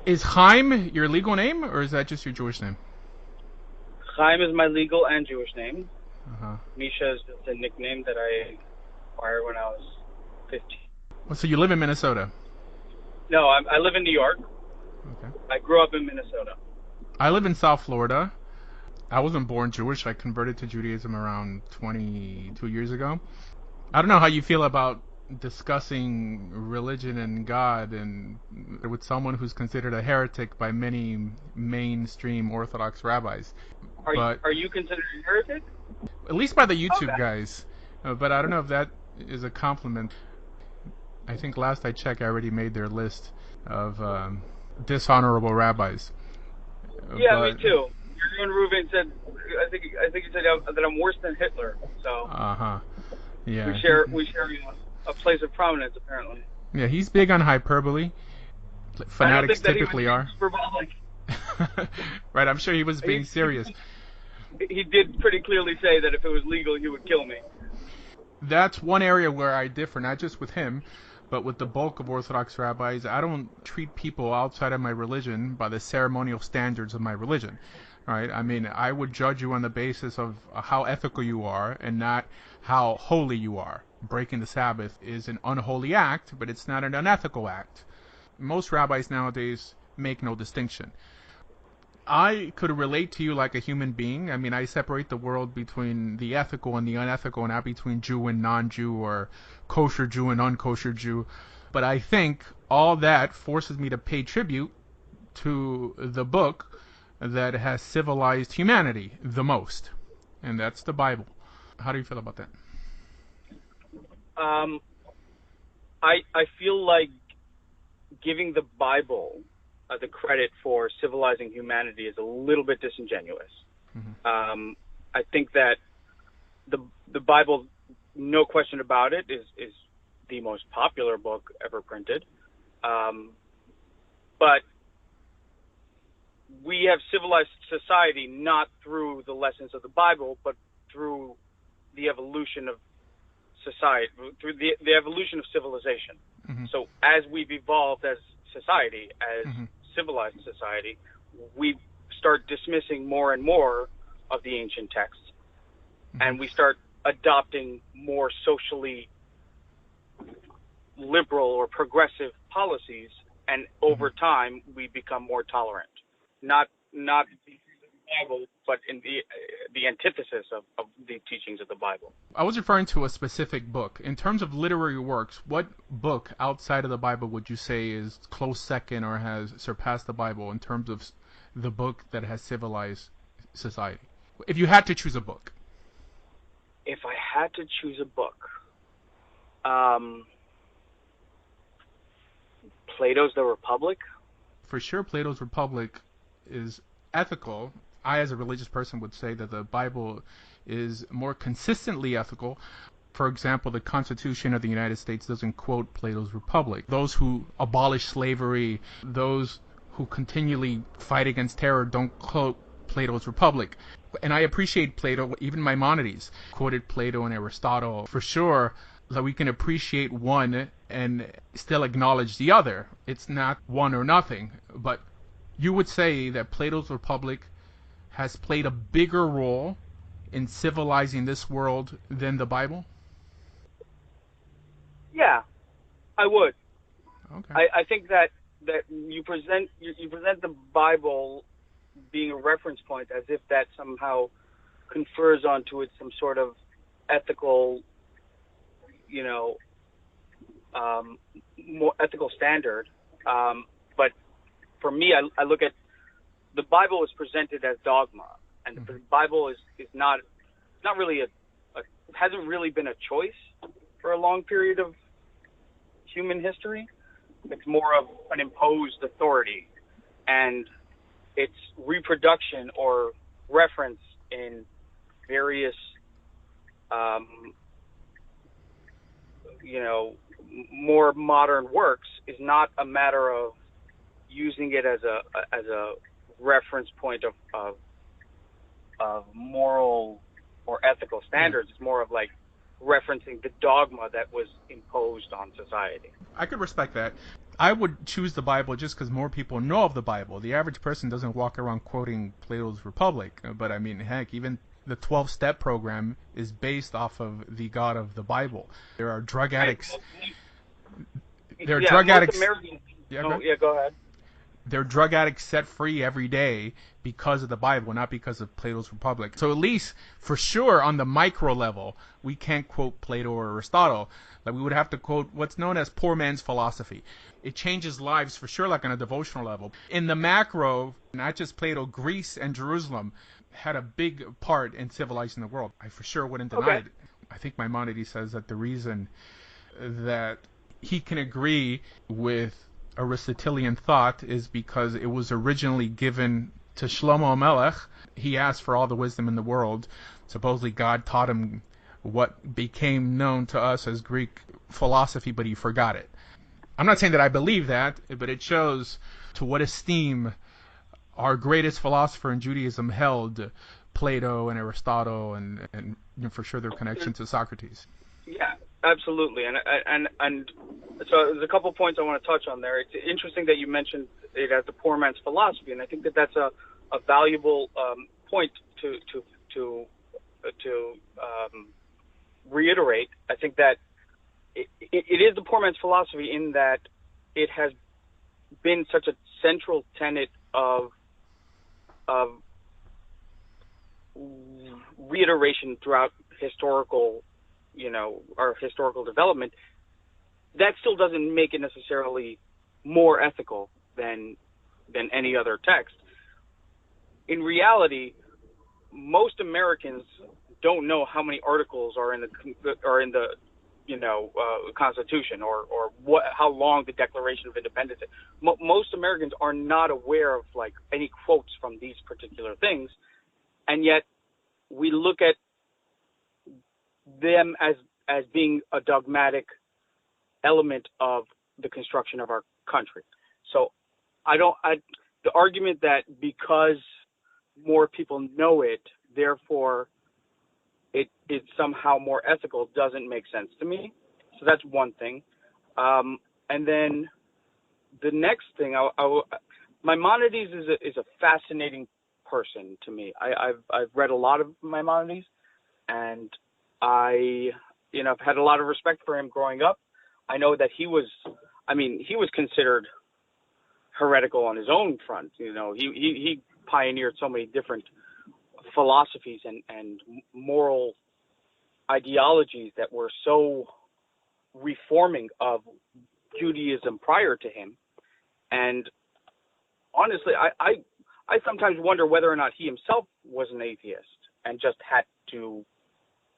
Is Chaim your legal name, or is that just your Jewish name? Chaim is my legal and Jewish name. Uh-huh. Misha is just a nickname that I acquired when I was 15. Well, so you live in Minnesota. No, I live in New York. Okay. I grew up in Minnesota. I live in South Florida. I wasn't born Jewish. I converted to Judaism around 22 years ago. I don't know how you feel about discussing religion and God and with someone who's considered a heretic by many mainstream Orthodox rabbis, but Are you considered a heretic? at least by the YouTube Okay. guys. But I don't know if that is a compliment. I think last I checked, I already made their list of dishonorable rabbis. Yeah, me But too. Your Reuven said, I think he said that I'm worse than Hitler. So uh-huh. we Yeah, share we share a place of prominence apparently. yeah, he's big on hyperbole. I don't Fanatics think that he was typically being are. hyperbolic. Right, I'm sure he was He, being he serious. he did pretty clearly say that if it was legal, he would kill me. That's one area where I differ, not just with him, but with the bulk of Orthodox rabbis. I don't treat people outside of my religion by the ceremonial standards of my religion. Right? I mean, I would judge you on the basis of how ethical you are and not how holy you are. Breaking the Sabbath is an unholy act, but it's not an unethical act. Most rabbis nowadays make no distinction. I could relate to you like a human being. I mean, I separate the world between the ethical and the unethical, not between Jew and non-Jew or kosher Jew and unkosher Jew. But I think all that forces me to pay tribute to the book that has civilized humanity the most, and that's the Bible. How do you feel about that? Um, I feel like giving the Bible the credit for civilizing humanity is a little bit disingenuous. Mm-hmm. I think that the Bible, no question about it, is the most popular book ever printed. But we have civilized society not through the lessons of the Bible, but through the evolution of society, through the evolution of civilization. Mm-hmm. So as we've evolved as society, as Mm-hmm. civilized society, we start dismissing more and more of the ancient texts, Mm-hmm. and we start adopting more socially liberal or progressive policies, and Mm-hmm. over time we become more tolerant. Not the Bible, but in the antithesis of the teachings of the Bible. I was referring to a specific book. In terms of literary works, what book outside of the Bible would you say is close second or has surpassed the Bible in terms of the book that has civilized society? If you had to choose a book. If I had to choose a book, um, Plato's The Republic. For sure, Plato's Republic is ethical. I, as a religious person, would say that the Bible is more consistently ethical. For example, the Constitution of the United States doesn't quote Plato's Republic. Those who abolish slavery, those who continually fight against terror don't quote Plato's Republic. And I appreciate Plato, even Maimonides quoted Plato and Aristotle. For sure, that we can appreciate one and still acknowledge the other. It's not one or nothing. But you would say that Plato's Republic has played a bigger role in civilizing this world than the Bible? Yeah, I would. Okay. I think that you present the Bible being a reference point as if that somehow confers onto it some sort of ethical, you know, more ethical standard. But for me, I look at the Bible is presented as dogma, and Mm-hmm. the Bible is not really hasn't really been a choice for a long period of human history. It's more of an imposed authority, and its reproduction or reference in various, um, more modern works is not a matter of using it as a reference point of moral or ethical Yeah. standards. It's more of like referencing the dogma that was imposed on society. I could respect that. I would choose the Bible just because more people know of the Bible. The average person doesn't walk around quoting Plato's Republic. But I mean, heck, even the 12-step program is based off of the God of the Bible. There are drug addicts. There are Yeah, drug most addicts. Americans. Yeah, Oh, yeah, go ahead. There are drug addicts set free every day because of the Bible, not because of Plato's Republic. So at least, for sure, on the micro level, we can't quote Plato or Aristotle. Like we would have to quote what's known as poor man's philosophy. It changes lives for sure, like on a devotional level. In the macro, not just Plato, Greece and Jerusalem had a big part in civilizing the world. I for sure wouldn't deny Okay. it. I think Maimonides says that the reason that he can agree with Aristotelian thought is because it was originally given to Shlomo Melech. He asked for all the wisdom in the world. Supposedly God taught him what became known to us as Greek philosophy, but he forgot it. I'm not saying that I believe that, but it shows to what esteem our greatest philosopher in Judaism held Plato and Aristotle, and for sure their connection to Socrates. Yeah, absolutely. And so there's a couple of points I want to touch on there. It's interesting that you mentioned it as the poor man's philosophy, and I think that that's a valuable point to reiterate. I think that it is the poor man's philosophy in that it has been such a central tenet of reiteration throughout historical, our historical development. That still doesn't make it necessarily more ethical than any other text. In reality, most Americans don't know how many articles are in the Constitution or how long the Declaration of Independence is. Most Americans are not aware of like any quotes from these particular things, and yet we look at them as being a dogmatic element of the construction of our country. So the argument that because more people know it, therefore it's somehow more ethical doesn't make sense to me. So that's one thing. And then the next thing, Maimonides is a fascinating person to me. I've read a lot of Maimonides, and I've had a lot of respect for him growing up. I know that he was considered heretical on his own front. He pioneered so many different philosophies and moral ideologies that were so reforming of Judaism prior to him. And honestly, I sometimes wonder whether or not he himself was an atheist and just had to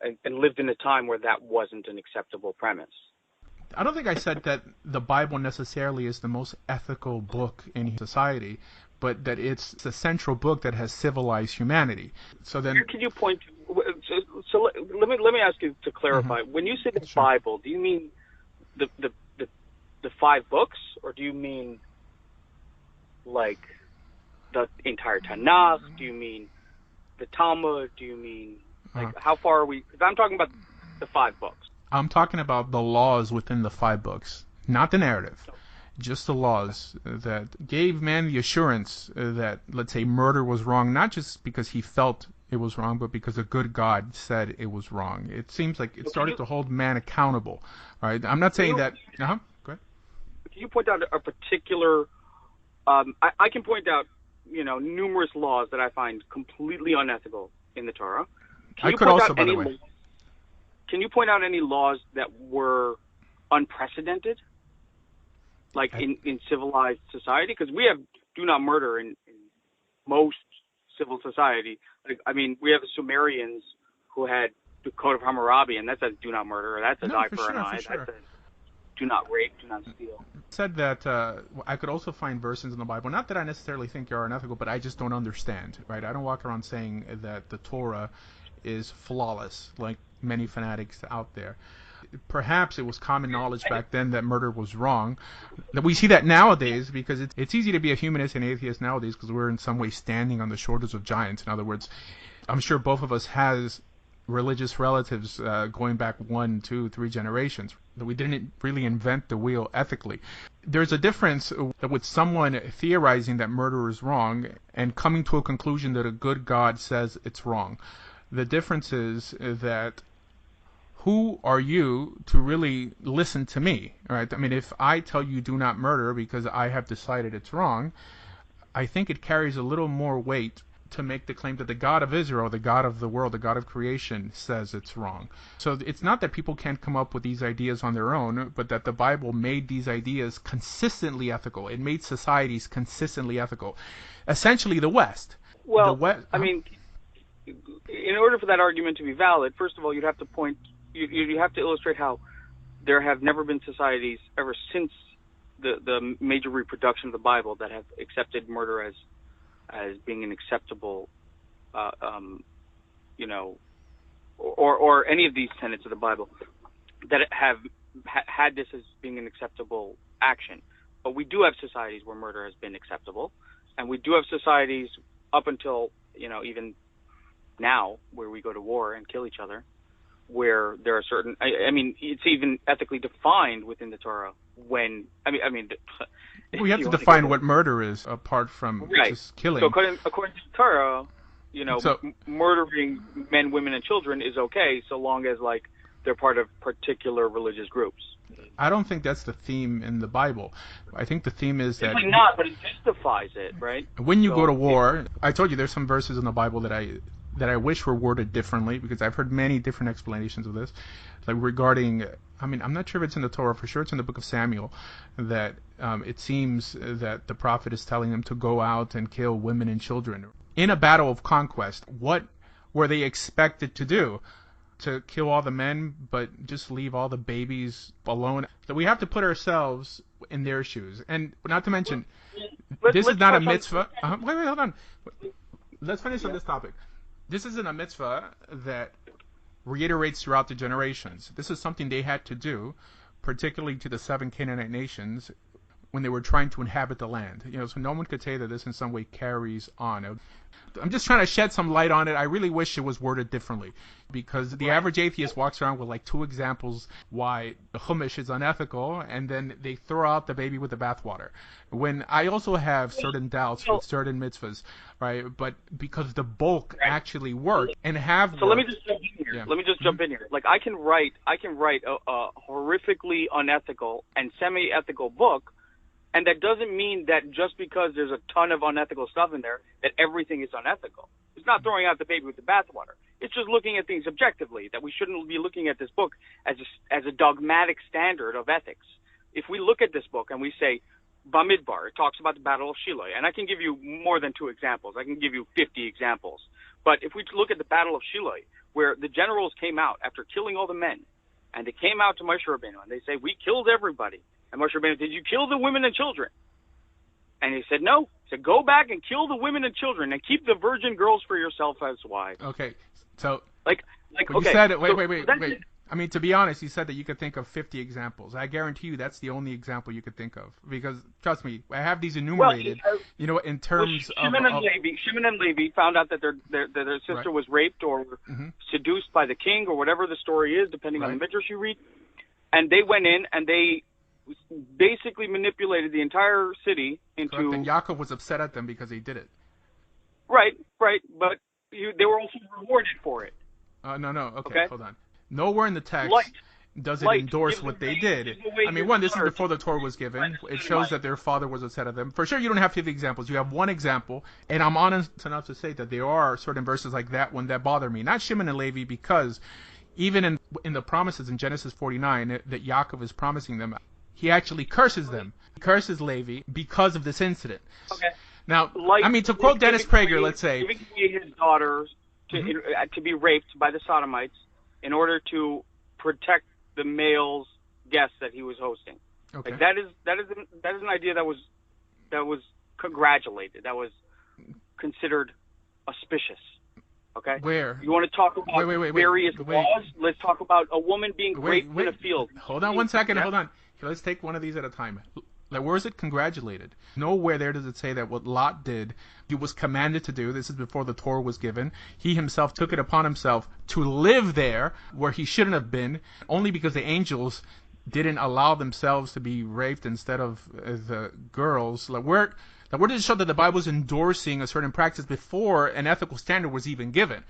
and lived in a time where that wasn't an acceptable premise. I don't think I said that the Bible necessarily is the most ethical book in society, but that it's the central book that has civilized humanity. So then, can you point to? So let me ask you to clarify. Mm-hmm. When you say the Sure. Bible, do you mean the 5 books, or do you mean like the entire Tanakh? Do you mean the Talmud? Do you mean like how far are we? Because I'm talking about the 5 books. I'm talking about the laws within the 5 books, not the narrative. Just the laws that gave man the assurance that, let's say, murder was wrong, not just because he felt it was wrong, but because a good God said it was wrong. It seems like it started to hold man accountable. Right? I'm not saying that. Go ahead. Can you point out a particular? I can point out, numerous laws that I find completely unethical in the Torah. I could also, by the way. Can you point out any laws that were unprecedented, like in civilized society? Because we have do not murder in most civil society. We have the Sumerians who had the Code of Hammurabi, and that says do not murder, or that says eye for an eye, that says do not rape, do not steal. Said that I could also find verses in the Bible, not that I necessarily think are unethical, but I just don't understand, right? I don't walk around saying that the Torah is flawless, like many fanatics out there. Perhaps it was common knowledge back then that murder was wrong. That we see that nowadays because it's easy to be a humanist and atheist nowadays because we're in some way standing on the shoulders of giants. In other words, I'm sure both of us has religious relatives going back 1, 2, 3 generations. We didn't really invent the wheel ethically. There's a difference with someone theorizing that murder is wrong and coming to a conclusion that a good God says it's wrong. The difference is that who are you to really listen to me, right? I mean, if I tell you do not murder because I have decided it's wrong, I think it carries a little more weight to make the claim that the God of Israel, the God of the world, the God of creation, says it's wrong. So it's not that people can't come up with these ideas on their own, but that the Bible made these ideas consistently ethical. It made societies consistently ethical. Essentially, the West. Well, The West, I mean, in order for that argument to be valid, first of all, you'd have to you have to illustrate how there have never been societies ever since the major reproduction of the Bible that have accepted murder as being an acceptable, or any of these tenets of the Bible that have had this as being an acceptable action. But we do have societies where murder has been acceptable, and we do have societies up until, even now, where we go to war and kill each other, where there are certain, I mean, it's even ethically defined within the Torah when, we have to define what murder is apart from just killing. So according to the Torah, murdering men, women, and children is okay so long as they're part of particular religious groups. I don't think that's the theme in the Bible. I think the theme is that... It's not, but it justifies it, right? When you go to war, I told you there's some verses in the Bible that I wish were worded differently, because I've heard many different explanations of this, regarding... I'm not sure if it's in the Torah, for sure it's in the book of Samuel, that it seems that the prophet is telling them to go out and kill women and children. In a battle of conquest, what were they expected to do? To kill all the men, but just leave all the babies alone? So we have to put ourselves in their shoes. And not to mention, this is not a mitzvah. Wait, hold on. Let's finish on this topic. This isn't a mitzvah that reiterates throughout the generations. This is something they had to do, particularly to the 7 Canaanite nations when they were trying to inhabit the land. So no one could say that this in some way carries on. I'm just trying to shed some light on it. I really wish it was worded differently, because the average atheist walks around with 2 examples why the Chumash is unethical, and then they throw out the baby with the bathwater. When I also have certain doubts with certain mitzvahs, right? But because the bulk actually work and have worked. So let me just jump in here. Yeah. Let me just jump in here. I can write a horrifically unethical and semi-ethical book. And that doesn't mean that just because there's a ton of unethical stuff in there, that everything is unethical. It's not throwing out the baby with the bathwater. It's just looking at things objectively, that we shouldn't be looking at this book as a dogmatic standard of ethics. If we look at this book and we say, Bamidbar, it talks about the Battle of Shiloh, and I can give you more than 2 examples. I can give you 50 examples. But if we look at the Battle of Shiloh, where the generals came out after killing all the men, and they came out to Moshe Rabbeinu, and they say, we killed everybody. And Moshe Rabbeinu, did you kill the women and children? And he said, no. He said, go back and kill the women and children and keep the virgin girls for yourself as wives. Okay. So, okay. You said, wait. I mean, to be honest, you said that you could think of 50 examples. I guarantee you that's the only example you could think of. Because, trust me, I have these enumerated, in terms of... Shimon and Levi found out that their sister was raped or seduced by the king or whatever the story is, depending on the midrash you read. And they went in and they basically manipulated the entire city into... Correct. And Yaakov was upset at them because they did it. Right. But they were also rewarded for it. No. Okay, hold on. Nowhere in the text does it endorse what they did. I mean, one, this is before the Torah was given. It shows that their father was upset at them. For sure, you don't have 50 examples. You have one example. And I'm honest enough to say that there are certain verses like that one that bother me. Not Shimon and Levi, because even in the promises in Genesis 49 that Yaakov is promising them, he actually curses them. He curses Levi because of this incident. Okay. Now, to quote Dennis Prager, let's say... Giving his daughters to be raped by the Sodomites in order to protect the male's guests that he was hosting. Okay. That is an idea that was congratulated. That was considered auspicious. Okay. Where? You want to talk about various laws? Let's talk about a woman being raped in a field. Hold on 1 second. Hold on. Let's take one of these at a time. Where is it congratulated? Nowhere there does it say that what Lot did, he was commanded to do. This is before the Torah was given. He himself took it upon himself to live there where he shouldn't have been, only because the angels didn't allow themselves to be raped instead of the girls. Like where does it show that the Bible is endorsing a certain practice before an ethical standard was even given?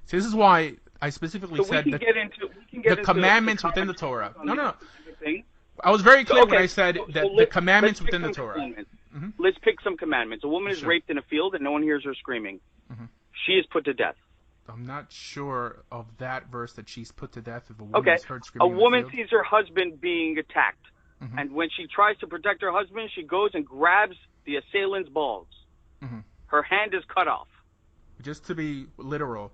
So this is why I specifically said the commandments within the Torah. No. I was very clear when I said that the commandments within the Torah. Mm-hmm. Let's pick some commandments. A woman is raped in a field and no one hears her screaming. Mm-hmm. She is put to death. I'm not sure of that verse that she's put to death if a woman is heard screaming. A woman sees her husband being attacked, mm-hmm. and when she tries to protect her husband, she goes and grabs the assailant's balls. Mm-hmm. Her hand is cut off. Just to be literal,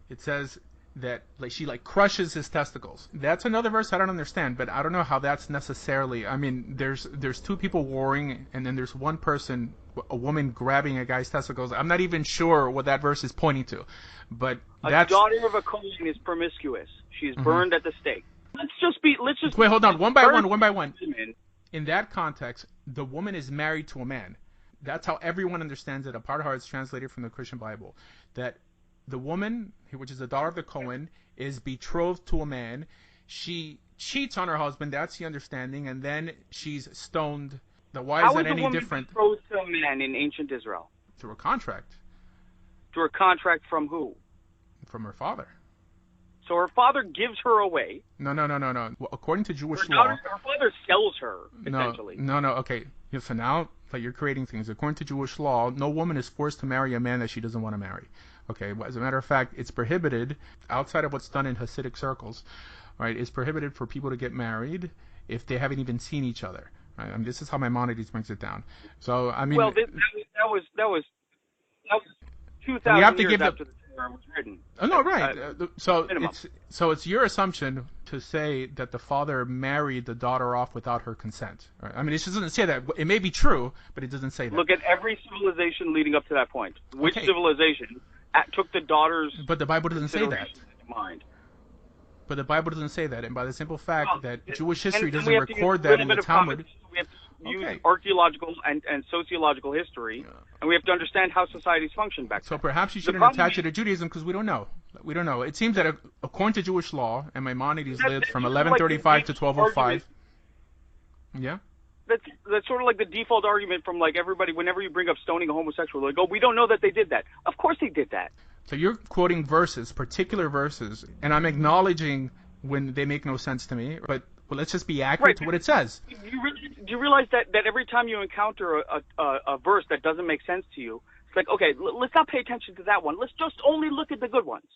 it says that she crushes his testicles. That's another verse I don't understand, but I don't know how that's necessarily. I mean, there's two people warring, and then there's one person, a woman grabbing a guy's testicles. I'm not even sure what that verse is pointing to, but that's a daughter of a Kohen is promiscuous. She's burned at the stake. Let's just wait. Hold on, one by one. In that context, the woman is married to a man. That's how everyone understands it. A part of how it's translated from the Christian Bible, that the woman, which is the daughter of the Cohen, is betrothed to a man. She cheats on her husband. That's the understanding, and then she's stoned. Why is that any different? How is a woman betrothed to a man in ancient Israel? Through a contract. Through a contract from who? From her father. So her father gives her away. No. Well, according to Jewish law, her father sells her, essentially. No. Okay. So now, you're creating things. According to Jewish law, no woman is forced to marry a man that she doesn't want to marry. Okay. As a matter of fact, it's prohibited outside of what's done in Hasidic circles. Right? It's prohibited for people to get married if they haven't even seen each other. Right? I mean, this is how Maimonides brings it down. So I mean, well, that was 2,000 years after the Torah was written. Oh no, right. So it's your assumption to say that the father married the daughter off without her consent. Right? I mean, it just doesn't say that. It may be true, but it doesn't say that. Look at every civilization leading up to that point. Which civilization took the daughters? But the Bible doesn't say that. In mind. But the Bible doesn't say that, and by the simple fact that Jewish history doesn't record that in the Talmud. We have to use archaeological and sociological history, and we have to understand how societies functioned back then. So perhaps you shouldn't attach it to Judaism because we don't know. We don't know. It seems that according to Jewish law, and Maimonides lived from 1135 to 1205. Yeah? That's sort of like the default argument from everybody whenever you bring up stoning a homosexual. They go, we don't know that they did that. Of course they did that. So you're quoting verses, particular verses, and I'm acknowledging when they make no sense to me, but let's just be accurate to what it says. Do you realize that every time you encounter a verse that doesn't make sense to you, it's like, okay, let's not pay attention to that one. Let's just only look at the good ones.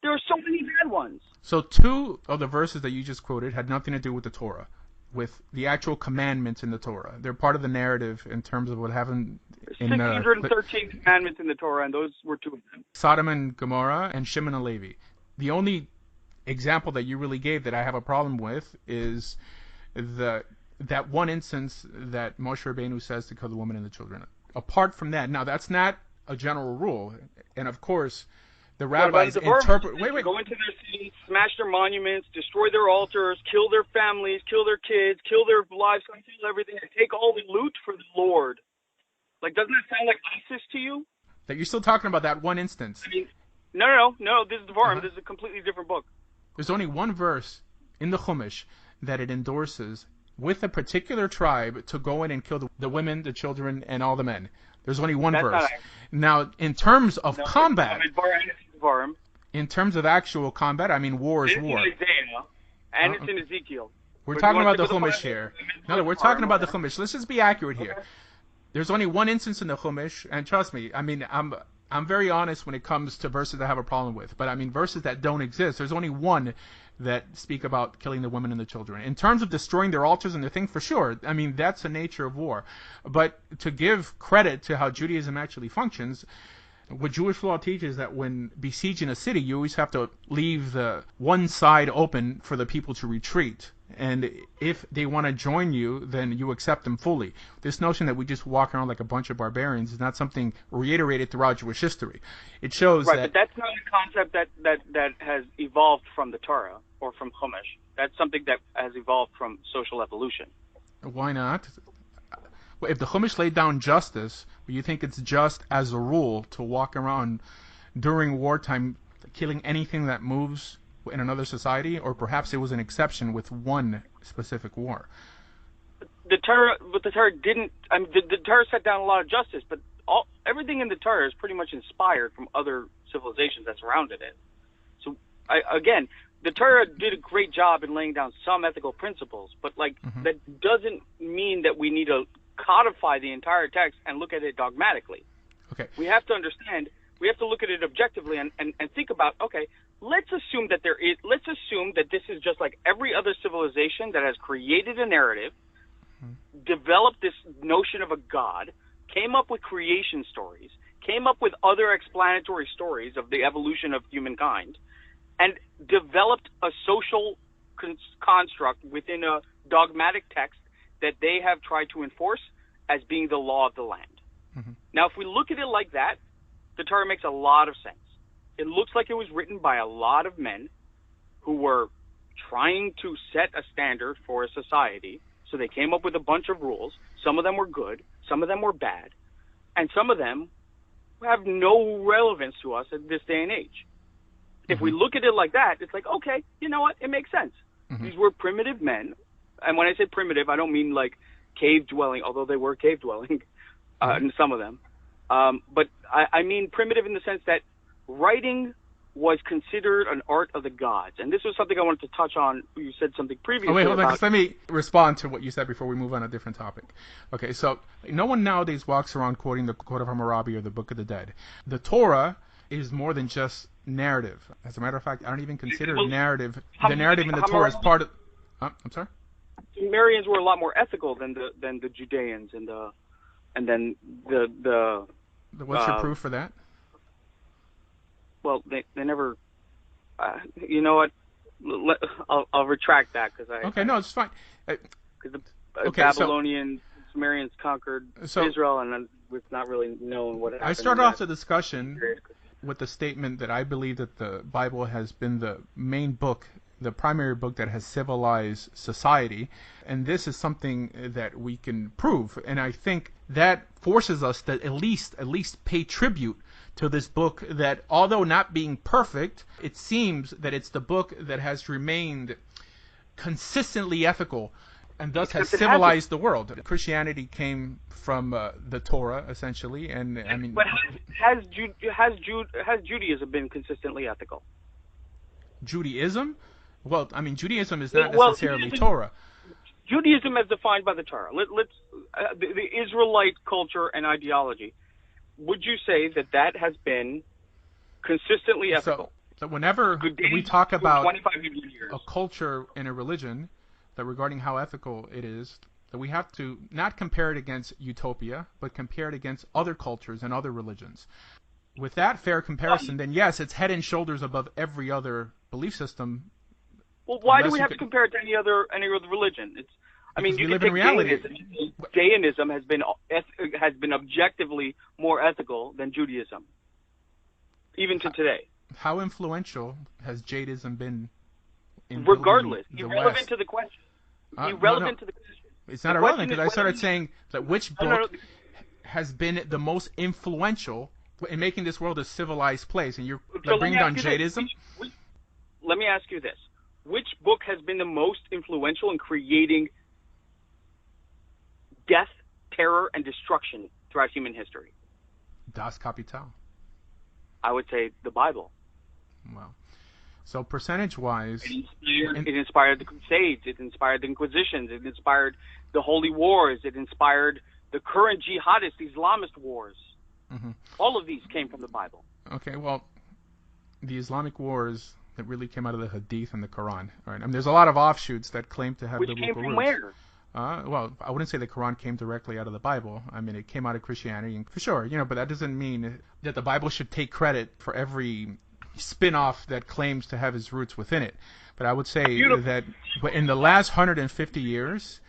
There are so many bad ones. So two of the verses that you just quoted had nothing to do with the Torah, with the actual commandments in the Torah. They're part of the narrative in terms of what happened in 613 commandments in the Torah, and those were two of them. Sodom and Gomorrah and Shimon and Levi. The only example that you really gave that I have a problem with is that one instance that Moshe Rabbeinu says to kill the woman and the children. Apart from that, now that's not a general rule, and of course the rabbis interpret. Wait. Go into their cities, smash their monuments, destroy their altars, kill their families, kill their kids, kill their livestock, kill everything, and take all the loot for the Lord. Doesn't that sound like ISIS to you? That you're still talking about that one instance. I mean, no. This is Devarim. This is a completely different book. There's only one verse in the Chumash that it endorses with a particular tribe to go in and kill the women, the children, and all the men. There's only one verse. Now, in terms of combat, in terms of actual combat, I mean, war is war. It's in Isaiah, and it's in Ezekiel. We're talking about the Chumash here. No, we're talking about the Chumash. Let's just be accurate here. Okay. There's only one instance in the Chumash, and trust me, I mean, I'm very honest when it comes to verses I have a problem with. But I mean, verses that don't exist, there's only one that speak about killing the women and the children. In terms of destroying their altars and their thing, for sure, I mean, that's the nature of war. But to give credit to how Judaism actually functions, what Jewish law teaches that when besieging a city, you always have to leave the one side open for the people to retreat. And if they want to join you, then you accept them fully. This notion that we just walk around like a bunch of barbarians is not something reiterated throughout Jewish history. It shows that... Right, but that's not a concept that has evolved from the Torah or from Chumash. That's something that has evolved from social evolution. Why not? If the Chumash laid down justice, you think it's just as a rule to walk around during wartime killing anything that moves in another society, or perhaps it was an exception with one specific war. The Torah didn't. I mean, the Torah set down a lot of justice, but everything in the Torah is pretty much inspired from other civilizations that surrounded it. So, again, the Torah did a great job in laying down some ethical principles, but that doesn't mean that we need to codify the entire text and look at it dogmatically. Okay. We have to understand. We have to look at it objectively and think about, okay, let's assume that this is just like every other civilization that has created a narrative, developed this notion of a god, came up with creation stories, came up with other explanatory stories of the evolution of humankind, and developed a social construct within a dogmatic text that they have tried to enforce as being the law of the land. Now, if we look at it like that, the Torah makes a lot of sense. It looks like it was written by a lot of men who were trying to set a standard for a society. So they came up with a bunch of rules. Some of them were good, some of them were bad, and some of them have no relevance to us at this day and age. If we look at it like that, it's like, okay, you know what? It makes sense. These were primitive men. And when I say primitive, I don't mean like cave dwelling, although they were cave dwelling, some of them. But I mean primitive in the sense that writing was considered an art of the gods. And this was something I wanted to touch on. You said something previously. Oh, wait, hold on. Just let me respond to what you said before we move on to a different topic. Okay, so no one nowadays walks around quoting the Code of Hammurabi or the Book of the Dead. The Torah is more than just narrative. As a matter of fact, I don't even consider the narrative in the Torah as part of... I'm sorry? Sumerians were a lot more ethical than the Judeans and then the What's your proof for that? Well, they never. You know what? I'll retract that because I. Okay, no, it's fine. Because the Babylonian Sumerians conquered Israel, and then it's not really known what happened. I started off the discussion with the statement that I believe that the Bible has been the main book, the primary book that has civilized society, and this is something that we can prove. And I think that forces us to at least pay tribute to this book that, although not being perfect, it seems that it's the book that has remained consistently ethical and thus has civilized the world. Christianity came from the Torah, essentially, and I mean... But has Judaism been consistently ethical? Judaism? Well, I mean, Judaism is not necessarily Torah. Judaism as defined by the Torah. The Israelite culture and ideology. Would you say that has been consistently ethical? So whenever we talk about 25 years. A culture and a religion, that regarding how ethical it is, that we have to not compare it against utopia, but compare it against other cultures and other religions. With that fair comparison, then yes, it's head and shoulders above every other belief system. Well, why do we have to compare it to any other religion? You can take reality. Jainism has been objectively more ethical than Judaism, even to today. How influential has Jainism been? Regardless, irrelevant West? To the question. To the question. It's not irrelevant because I started saying that which book has been the most influential in making this world a civilized place, and you're bringing down Jainism. Let me ask you this: which book has been the most influential in creating death, terror, and destruction throughout human history? Das Kapital. I would say the Bible. Wow. So percentage-wise... It inspired the Crusades. It inspired the Inquisitions. It inspired the Holy Wars. It inspired the current jihadist Islamist wars. All of these came from the Bible. Okay, well, the Islamic wars that really came out of the Hadith and the Quran. All right? I mean, there's a lot of offshoots that claim to have biblical roots. Which came from where? Well, I wouldn't say the Quran came directly out of the Bible. I mean, it came out of Christianity, and for sure, but that doesn't mean that the Bible should take credit for every spin-off that claims to have its roots within it. But I would say that in the last 150 years,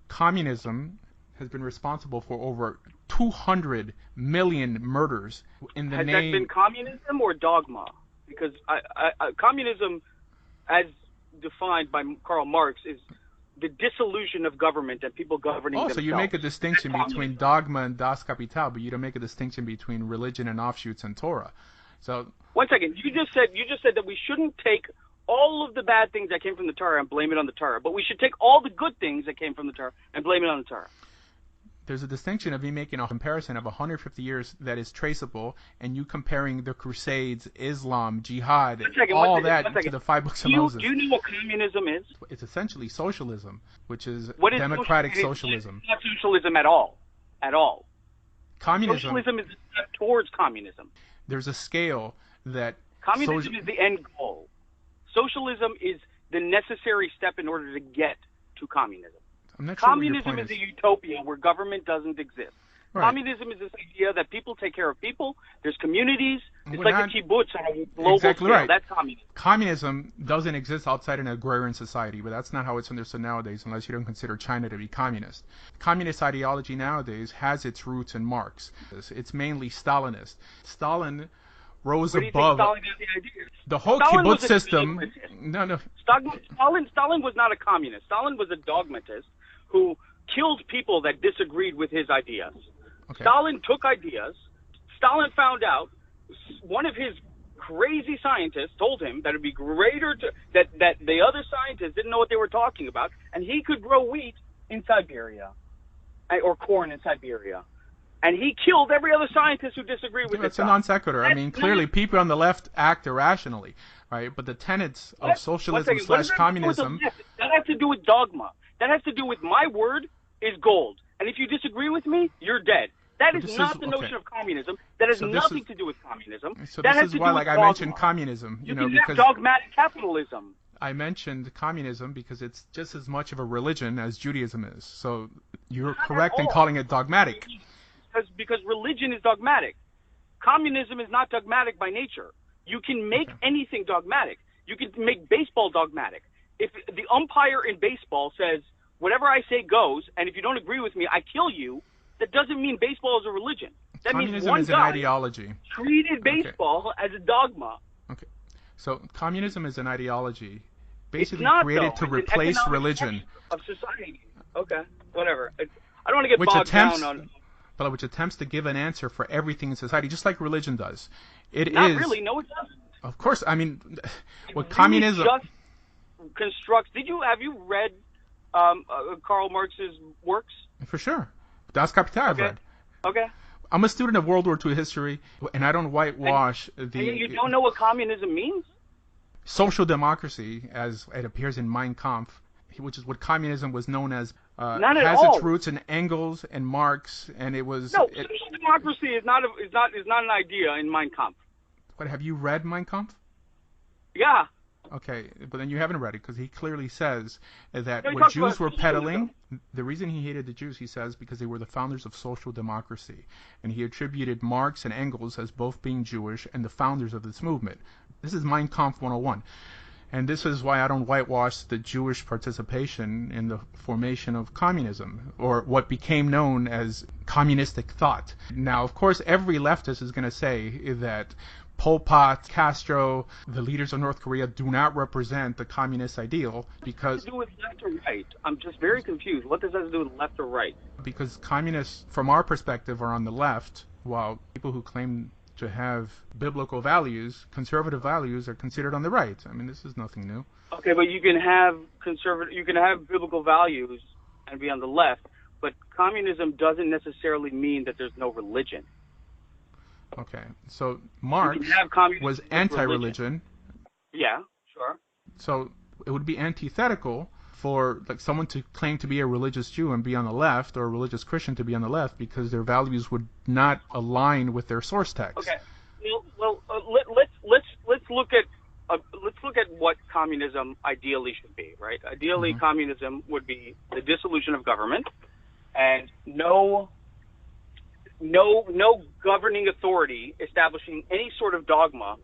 communism has been responsible for over 200 million murders in the name... Has that been communism or dogma? Because communism, as defined by Karl Marx, is the dissolution of government and people governing themselves. So you make a distinction between dogma and Das Kapital, but you don't make a distinction between religion and offshoots and Torah. So One second. You just said that we shouldn't take all of the bad things that came from the Torah and blame it on the Torah, but we should take all the good things that came from the Torah and blame it on the Torah. There's a distinction of me making a comparison of 150 years that is traceable, and you comparing the Crusades, Islam, Jihad, all that to the 5 books of Moses. Do you know what communism is? It's essentially socialism, which is what is democratic socialism. It's not socialism at all. At all. Communism. Socialism is a step towards communism. There's a scale that... Communism is the end goal. Socialism is the necessary step in order to get to communism. I'm not sure communism is a utopia where government doesn't exist. Right. Communism is this idea that people take care of people. There's communities. It's like a kibbutz on a global exactly scale. Right. That's communism. Communism doesn't exist outside an agrarian society, but that's not how it's understood nowadays unless you don't consider China to be communist. Communist ideology nowadays has its roots in Marx. It's mainly Stalinist. Stalin rose above the whole kibbutz system. No. Stalin was not a communist. Stalin was a dogmatist who killed people that disagreed with his ideas. Okay. Stalin took ideas. Stalin found out one of his crazy scientists told him that it'd be greater that the other scientists didn't know what they were talking about, and he could grow wheat in Siberia or corn in Siberia. And he killed every other scientist who disagreed with it. It's a non sequitur. I mean, clearly people on the left act irrationally, right? But the tenets of socialism / communism... That has to do with dogma. That has to do with my word is gold. And if you disagree with me, you're dead. That is not the notion of communism. That has nothing to do with communism. So this is why, like I mentioned, communism. You know, because dogmatic capitalism. I mentioned communism because it's just as much of a religion as Judaism is. So you're correct in calling it dogmatic. Because religion is dogmatic. Communism is not dogmatic by nature. You can make anything dogmatic. You can make baseball dogmatic. If the umpire in baseball says, whatever I say goes, and if you don't agree with me, I kill you, that doesn't mean baseball is a religion. That communism means one is an guy ideology. Treated baseball as a dogma. Okay. So communism is an ideology basically created to it's replace religion. Of society. Okay, whatever. I don't want to get bogged down on... But which attempts to give an answer for everything in society, just like religion does. Not really. No, it doesn't. Of course. I mean, what really communism just constructs. Have you read Karl Marx's works? For sure. Das Kapital I've read. Okay. I'm a student of World War II history, and I don't whitewash and you don't know what communism means? Social democracy, as it appears in Mein Kampf, which is what communism was known as, has its roots in Engels and Marx, and it was... No, social democracy is not an idea in Mein Kampf. What, have you read Mein Kampf? Yeah. Okay, but then you haven't read it, because he clearly says that what Jews were peddling, the reason he hated the Jews, he says, because they were the founders of social democracy. And he attributed Marx and Engels as both being Jewish and the founders of this movement. This is Mein Kampf 101. And this is why I don't whitewash the Jewish participation in the formation of communism, or what became known as communistic thought. Now, of course, every leftist is going to say that Pol Pot, Castro, the leaders of North Korea do not represent the communist ideal because... What does it have to do with left or right? I'm just very confused. What does that have to do with left or right? Because communists, from our perspective, are on the left, while people who claim to have biblical values, conservative values, are considered on the right. I mean, this is nothing new. Okay, but you can have biblical values and be on the left, but communism doesn't necessarily mean that there's no religion. Okay, so Marx was anti-religion. Yeah, sure. So it would be antithetical for like someone to claim to be a religious Jew and be on the left, or a religious Christian to be on the left, because their values would not align with their source text. Okay. Well, let's look at what communism ideally should be, right? Ideally, communism would be the dissolution of government and no governing authority establishing any sort of dogma,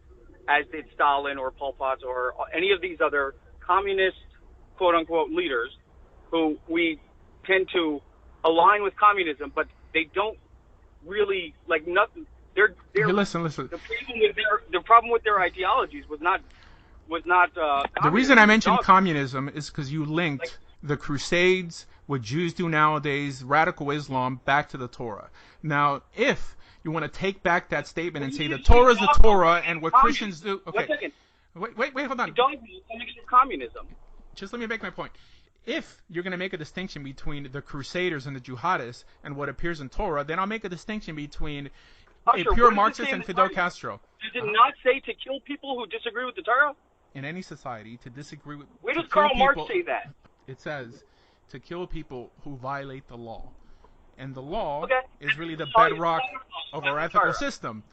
as did Stalin or Pol Pot or any of these other communist quote-unquote leaders who we tend to align with communism, but they don't really, like, nothing. Hey, listen. The problem with their ideologies was not the reason I mentioned communism is because you linked the Crusades what Jews do nowadays, radical Islam, back to the Torah. Now, if you want to take back that statement and say the Torah is the Torah and what Christians do... Okay. 1 second. Wait, hold on. You don't mix with communism. Just let me make my point. If you're going to make a distinction between the Crusaders and the Jihadists and what appears in Torah, then I'll make a distinction between a pure Marxist and Fidel Castro. Does it not say to kill people who disagree with the Torah? In any society, to disagree with... Where does Karl Marx say that? It says to kill people who violate the law. And the law is really the bedrock of our ethical system.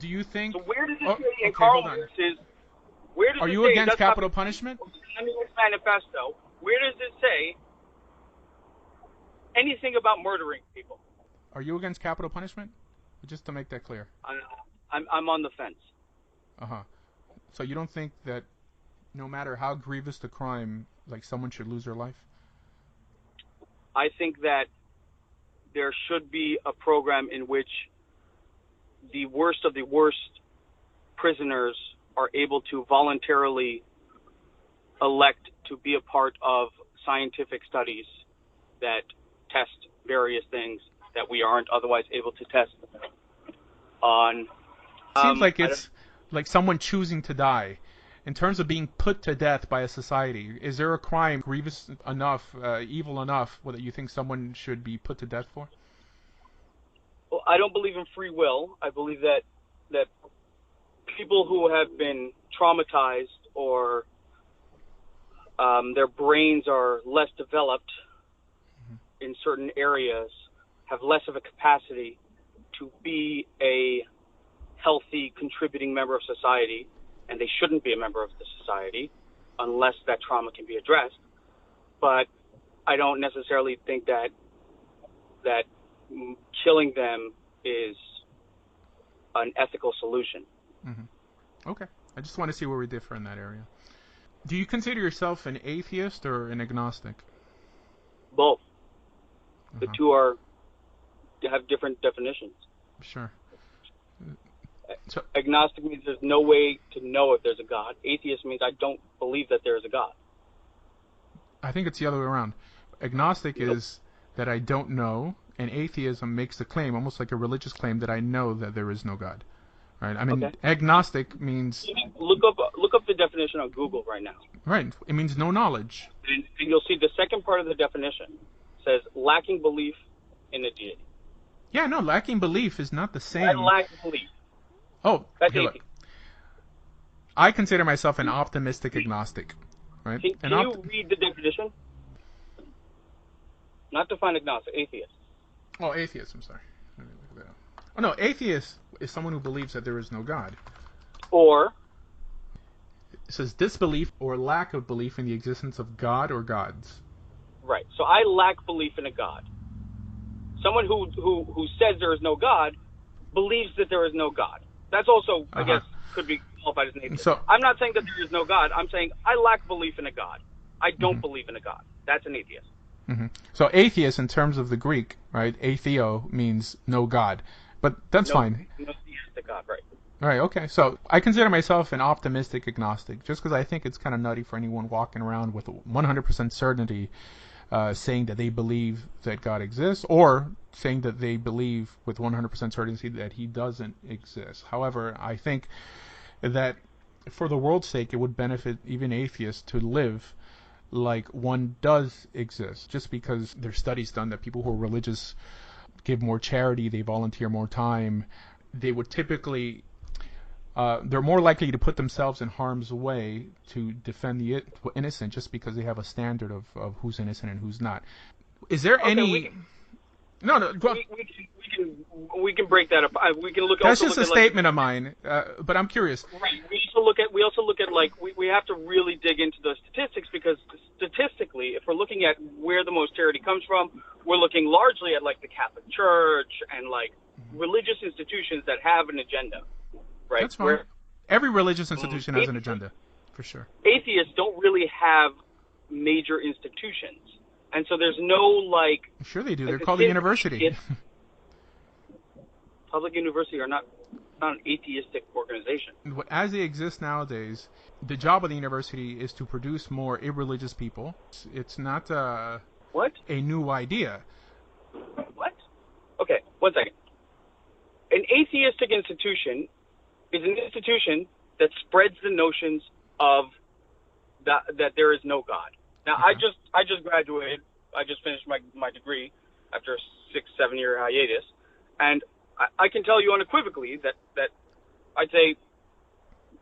Do you think... So where does it say in Karl Marx's... Are you against capital punishment? Communist Manifesto. Where does it say anything about murdering people? Are you against capital punishment? Just to make that clear. I'm on the fence. Uh-huh. So you don't think that no matter how grievous the crime, like someone should lose their life? I think that there should be a program in which the worst of the worst prisoners are able to voluntarily elect to be a part of scientific studies that test various things that we aren't otherwise able to test on. Seems like it's like someone choosing to die. In terms of being put to death by a society, is there a crime grievous enough, evil enough, that you think someone should be put to death for? Well, I don't believe in free will. I believe that people who have been traumatized or their brains are less developed in certain areas have less of a capacity to be a healthy, contributing member of society, and they shouldn't be a member of the society unless that trauma can be addressed. But I don't necessarily think that killing them is an ethical solution. Mm-hmm. Okay. I just want to see where we differ in that area. Do you consider yourself an atheist or an agnostic? Both. The two have different definitions. Sure. So, agnostic means there's no way to know if there's a God. Atheist means I don't believe that there is a God. I think it's the other way around. Agnostic is that I don't know, and atheism makes the claim, almost like a religious claim, that I know that there is no God. Right? I mean, agnostic means... Look up the definition on Google right now. Right. It means no knowledge. And you'll see the second part of the definition says lacking belief in a deity. Yeah, no, lacking belief is not the same. I lack belief. Oh, that's look. I consider myself an optimistic agnostic. Right? Can you read the definition? Not define agnostic, atheist. Oh, atheist, I'm sorry. Let me look that up. Oh, no, atheist is someone who believes that there is no God. Or? It says disbelief or lack of belief in the existence of God or gods. Right. So I lack belief in a God. Someone who says there is no God believes that there is no God. That's also, I guess, could be qualified as an atheist. So, I'm not saying that there is no God. I'm saying I lack belief in a God. I don't believe in a God. That's an atheist. Mm-hmm. So atheist, in terms of the Greek, right, atheo means no God. But that's fine. No theistic God, right. All right, okay. So I consider myself an optimistic agnostic, just because I think it's kind of nutty for anyone walking around with 100% certainty saying that they believe that God exists, or saying that they believe with 100% certainty that he doesn't exist. However, I think that for the world's sake, it would benefit even atheists to live like one does exist, just because there's studies done that people who are religious give more charity, they volunteer more time, they would typically... they're more likely to put themselves in harm's way to defend the innocent just because they have a standard of who's innocent and who's not. Is there any... No, go on. We can break that up. We can look. That's just a statement of mine, but I'm curious. Right. We also look at like we have to really dig into the statistics, because statistically, if we're looking at where the most charity comes from, we're looking largely at like the Catholic Church and like religious institutions that have an agenda. Right. That's fine. Every religious institution has an agenda, for sure. Atheists don't really have major institutions. And so there's no, like... Sure they do. They're called a university. Public university are not an atheistic organization. As they exist nowadays, the job of the university is to produce more irreligious people. It's not What? a new idea. What? Okay, one second. An atheistic institution is an institution that spreads the notions of that there is no God. Now, Okay. I just graduated. I just finished my degree after a 6-7 year hiatus, and I can tell you unequivocally that I'd say,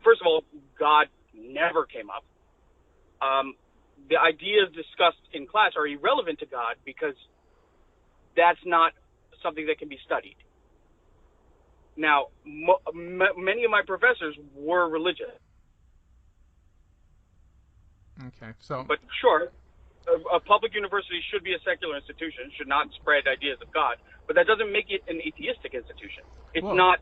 first of all, God never came up. The ideas discussed in class are irrelevant to God because that's not something that can be studied. Now, many of my professors were religious. Okay. So. But sure, a public university should be a secular institution, should not spread ideas of God, but that doesn't make it an atheistic institution. It's not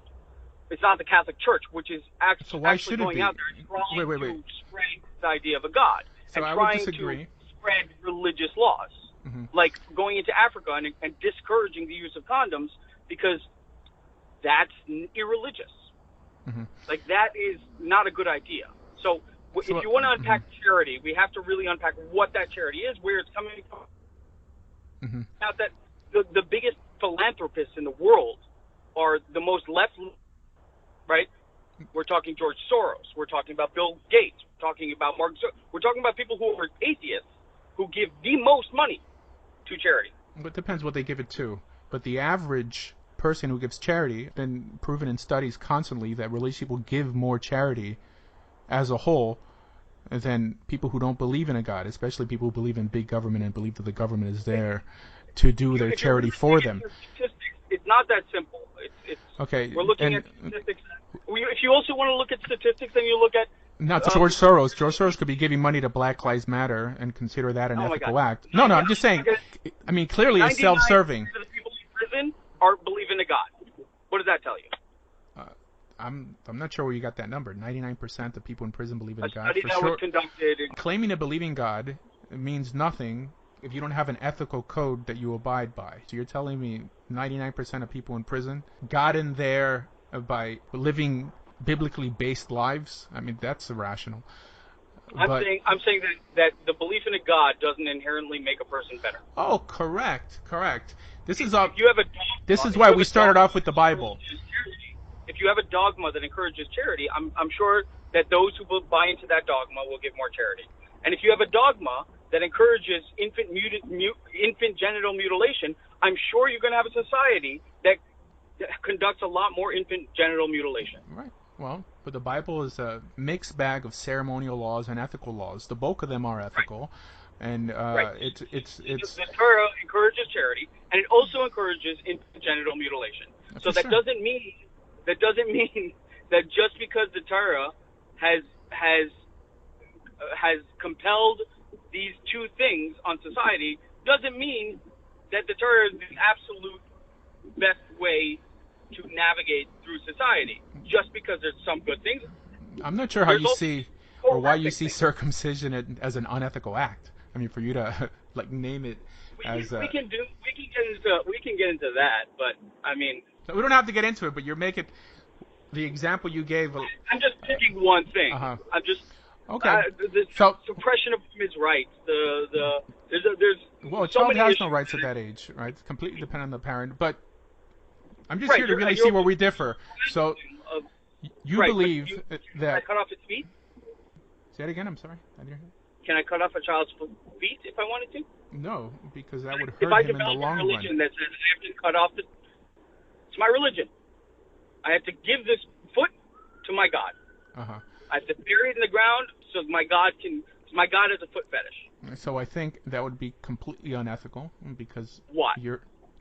the Catholic Church, which is So why actually should it going be? out there and trying Wait. to spread the idea of a God So and I would trying disagree. to spread religious laws, like going into Africa and discouraging the use of condoms because that's irreligious. Like, that is not a good idea. So if you want to unpack charity, we have to really unpack what that charity is, where it's coming from. Now, that the biggest philanthropists in the world are the most left, right? We're talking George Soros. We're talking about Bill Gates. We're talking about Mark Zuckerberg. We're talking about people who are atheists who give the most money to charity. It depends what they give it to. But the average person who gives charity, been proven in studies constantly that religious people give more charity as a whole than people who don't believe in a God, especially people who believe in big government and believe that the government is there to do their charity for them. It's not that simple. It's okay. We're looking at statistics. If you also want to look at statistics, then you look at not George Soros. George Soros could be giving money to Black Lives Matter and consider that an ethical act. No, I'm just saying. I mean, clearly it's self-serving. 99% of the people in prison believe in a God. What does that tell you? I'm not sure where you got that number. 99% of people in prison believe in God. A study that was conducted. Claiming to believe in God means nothing if you don't have an ethical code that you abide by. So you're telling me 99% of people in prison got in there by living biblically based lives? I mean, that's irrational. I'm saying that the belief in a God doesn't inherently make a person better. Oh, correct. This is why we started off with the Bible. If you have a dogma that encourages charity, I'm sure that those who buy into that dogma will give more charity. And if you have a dogma that encourages infant genital mutilation, I'm sure you're going to have a society that conducts a lot more infant genital mutilation. Right. Well, but the Bible is a mixed bag of ceremonial laws and ethical laws. The bulk of them are ethical, and it's the Torah encourages charity, and it also encourages infant genital mutilation. So that doesn't mean that just because the Torah has compelled these two things on society doesn't mean that the Torah is the absolute best way to navigate through society. Just because there's some good things. I'm not sure how you see or why you see circumcision as an unethical act. I mean, for you to name it as we can get into that, but I mean, we don't have to get into it. But you're making the example you gave. I'm just picking one thing. I'm just okay. The suppression of women's rights. There's well, a child has no rights at that age, right? It's completely dependent on the parent. But I'm just here to really see where we differ. So you believe that. Can I cut off its feet? Say it again. I'm sorry. I didn't hear. Can I cut off a child's feet if I wanted to? No, because that would hurt him in the long run. If I develop a religion that says I have to cut off it's my religion. I have to give this foot to my God. I have to bury it in the ground so my God has a foot fetish. So I think that would be completely unethical because why?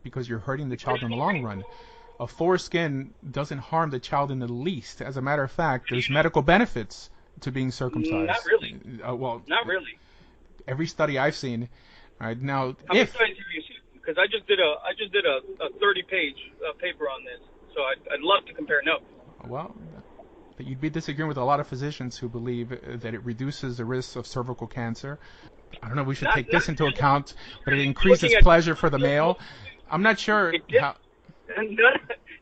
Because you're hurting the child in the long run. A foreskin doesn't harm the child in the least. As a matter of fact, there's medical benefits to being circumcised. Not really. Not really. Every study I've seen. Right now, how many studies have you seen? Because I just did a 30-page paper on this, so I'd love to compare notes. Well, you'd be disagreeing with a lot of physicians who believe that it reduces the risk of cervical cancer. I don't know if we should take this into account, but it increases pleasure for the male. I'm not sure how.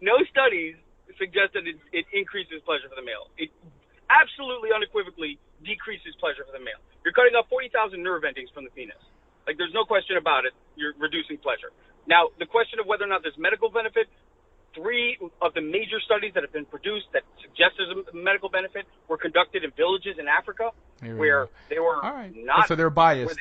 No studies suggest that it increases pleasure for the male. It absolutely, unequivocally decreases pleasure for the male. You're cutting off 40,000 nerve endings from the penis. Like, there's no question about it. You're reducing pleasure. Now, the question of whether or not there's medical benefit, 3 of the major studies that have been produced that suggest there's a medical benefit were conducted in villages in Africa where they were not. So they're biased.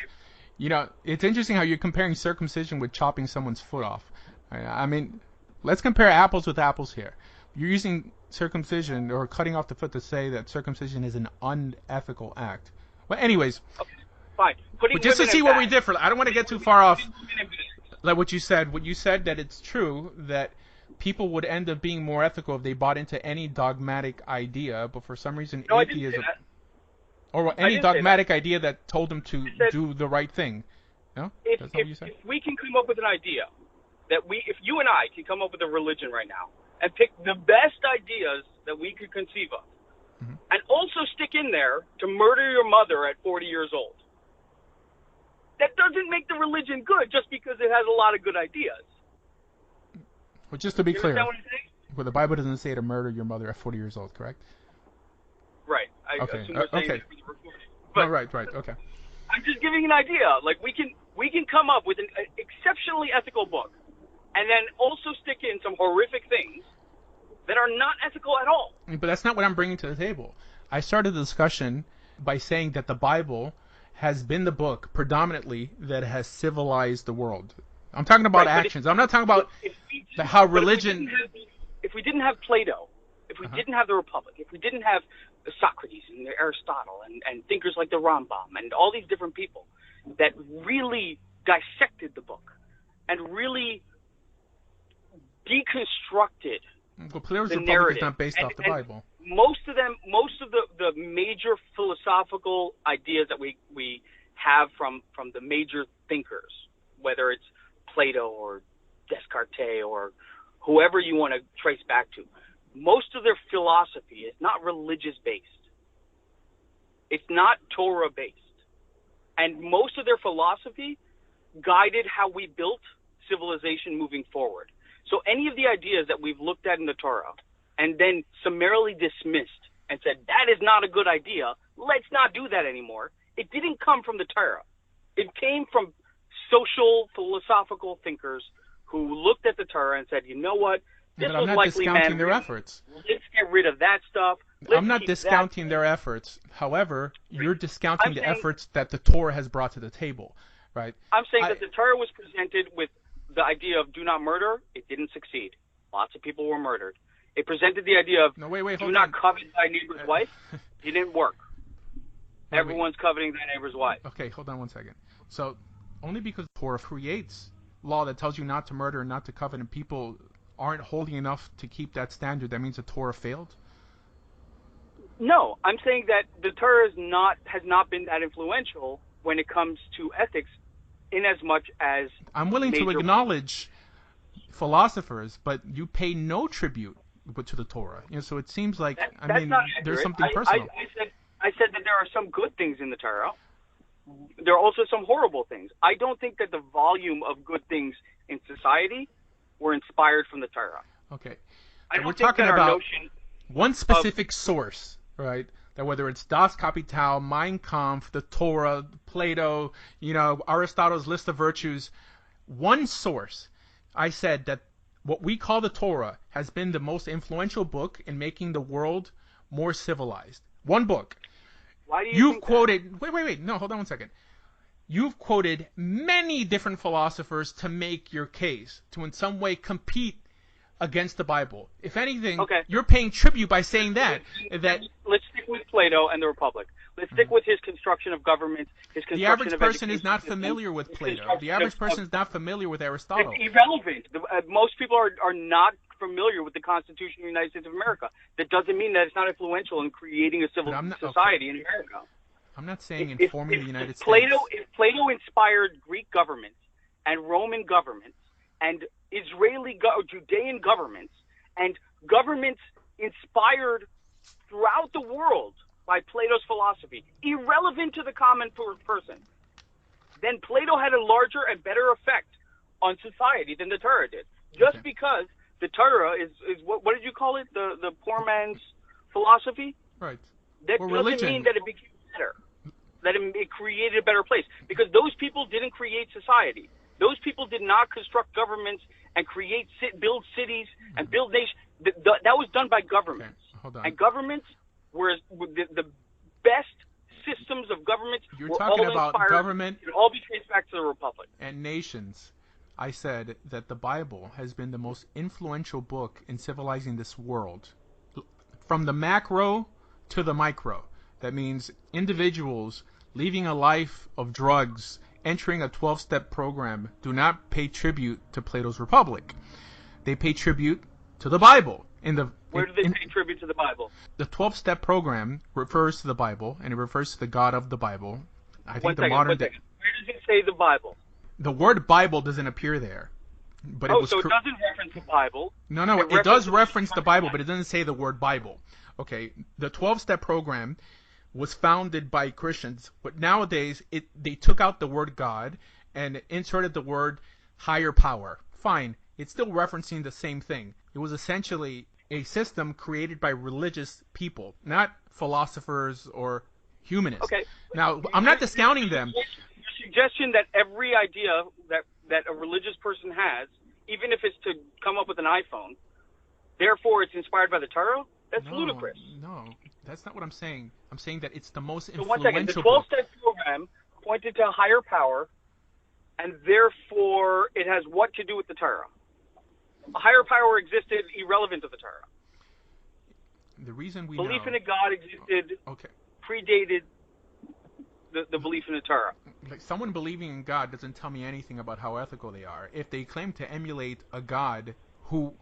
It's interesting how you're comparing circumcision with chopping someone's foot off. I mean, let's compare apples with apples here. You're using circumcision or cutting off the foot to say that circumcision is an unethical act. Well, anyways. Okay, fine. But just to see where we differ, I don't want to get too far off. Like what you said that it's true that people would end up being more ethical if they bought into any dogmatic idea, but for some reason atheism, or any dogmatic idea that told them to do the right thing. No? That's not what you said? If we can come up with an idea, if you and I can come up with a religion right now, and pick the best ideas that we could conceive of, and also stick in there to murder your mother at 40 years old, that doesn't make the religion good just because it has a lot of good ideas. Well, just to be clear, what I'm saying? Well, the Bible doesn't say to murder your mother at 40 years old, correct? Right. I assume we're saying it for the recording. But right. Okay. I'm just giving an idea. Like, we can come up with an exceptionally ethical book, and then also stick in some horrific things that are not ethical at all. But that's not what I'm bringing to the table. I started the discussion by saying that the Bible has been the book predominantly that has civilized the world. I'm talking about actions. I'm not talking about how religion... If we didn't have Plato, if we didn't have the Republic, if we didn't have Socrates and Aristotle and thinkers like the Rambam and all these different people that really dissected the book and really deconstructed Plato's the Republic narrative. Is not based off the Bible. Most of the major philosophical ideas that we have from the major thinkers, whether it's Plato or Descartes or whoever you want to trace back to, most of their philosophy is not religious based. It's not Torah based. And most of their philosophy guided how we built civilization moving forward. So any of the ideas that we've looked at in the Torah and then summarily dismissed and said, that is not a good idea, let's not do that anymore, it didn't come from the Torah. It came from social, philosophical thinkers who looked at the Torah and said, you know what, this but I'm not likely discounting their efforts. Let's get rid of that stuff. I'm not discounting their efforts. However, you're discounting the efforts that the Torah has brought to the table, right? I'm saying that the Torah was presented with the idea of do not murder. It didn't succeed. Lots of people were murdered. It presented the idea of do not covet thy neighbor's wife. It didn't work. Everyone's coveting their neighbor's wife. Okay, hold on one second. So only because Torah creates law that tells you not to murder and not to covet, and people aren't holding enough to keep that standard, that means the Torah failed? No, I'm saying that the Torah has not been that influential when it comes to ethics, in as much as I'm willing to acknowledge philosophers, but you pay no tribute to the Torah. So it seems like there's something personal. I said that there are some good things in the Torah. There are also some horrible things. I don't think that the volume of good things in society were inspired from the Torah. Okay. We're talking about one specific source, right? That whether it's Das Kapital, Mein Kampf, the Torah, Plato, Aristotle's list of virtues, one source, I said that what we call the Torah has been the most influential book in making the world more civilized. One book. Why do you think quoted... Wait. No, hold on one second. You've quoted many different philosophers to make your case, to in some way compete against the Bible. If anything, you're paying tribute by saying that. Let's stick with Plato and the Republic. Let's stick with his construction of government, his construction The average of person is not familiar with Plato. The average person is not familiar with Aristotle. It's irrelevant. Most people are not familiar with the Constitution of the United States of America. That doesn't mean that it's not influential in creating a civil society in America. I'm not saying informing the United States. If Plato inspired Greek governments and Roman governments and Judean governments and governments inspired throughout the world by Plato's philosophy, irrelevant to the common person, then Plato had a larger and better effect on society than the Torah did. Just because the Torah is what did you call it? The poor man's philosophy? Right. That doesn't mean that it became better. that it created a better place, because those people didn't create society. Those people did not construct governments and build cities and build nations. That was done by governments. Okay, hold on. And governments were the best systems of governments. You're were talking all about inspired, government can all be traced back to the Republic. and nations. I said that the Bible has been the most influential book in civilizing this world. From the macro to the micro. That means individuals leaving a life of drugs, entering a 12-step program, do not pay tribute to Plato's Republic. They pay tribute to the Bible. Where do they pay tribute to the Bible? The 12-step program refers to the Bible, and it refers to the God of the Bible. I think One second. Where does it say the Bible? The word Bible doesn't appear there. But so it doesn't reference the Bible. No, it does reference the Bible, but it doesn't say the word Bible. Okay, the 12-step program was founded by Christians, but nowadays they took out the word God and inserted the word higher power. Fine, it's still referencing the same thing. It was essentially a system created by religious people, not philosophers or humanists. Okay. Now, I'm not discounting them. Your suggestion that every idea that a religious person has, even if it's to come up with an iPhone, therefore it's inspired by the Torah? That's ludicrous. No, that's not what I'm saying. I'm saying that it's the most So one second, the influential book. 12-step program pointed to higher power, and therefore it has what to do with the Torah? A higher power existed irrelevant to the Torah. The reason we Belief know... in a God existed, Okay. predated the belief in the Torah. Like, someone believing in God doesn't tell me anything about how ethical they are. If they claim to emulate a God who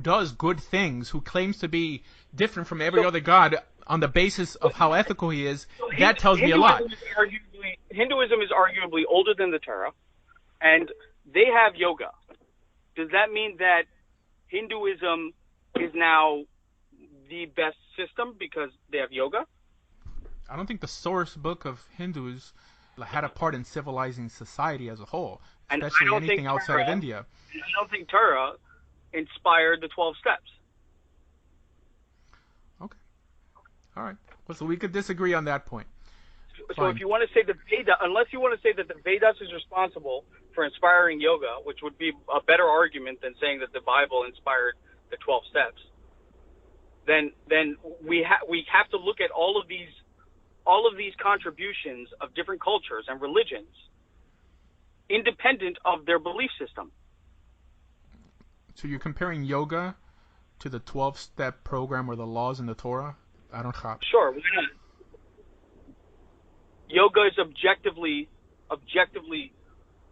does good things, who claims to be different from every other God on the basis of how ethical he is, that tells me a lot. Hinduism is arguably older than the Torah, and they have yoga. Does that mean that Hinduism is now the best system because they have yoga? I don't think the source book of Hindus had a part in civilizing society as a whole, especially anything outside of India. I don't think Torah inspired the 12 steps. Okay. All right. Well, so we could disagree on that point. So if you want to say the Vedas, unless you want to say that the Vedas is responsible for inspiring yoga, which would be a better argument than saying that the Bible inspired the 12 steps, then we have to look at all of these contributions of different cultures and religions, independent of their belief system. So you're comparing yoga to the 12-step program or the laws in the Torah? I don't have. Sure. Why not? Yoga is objectively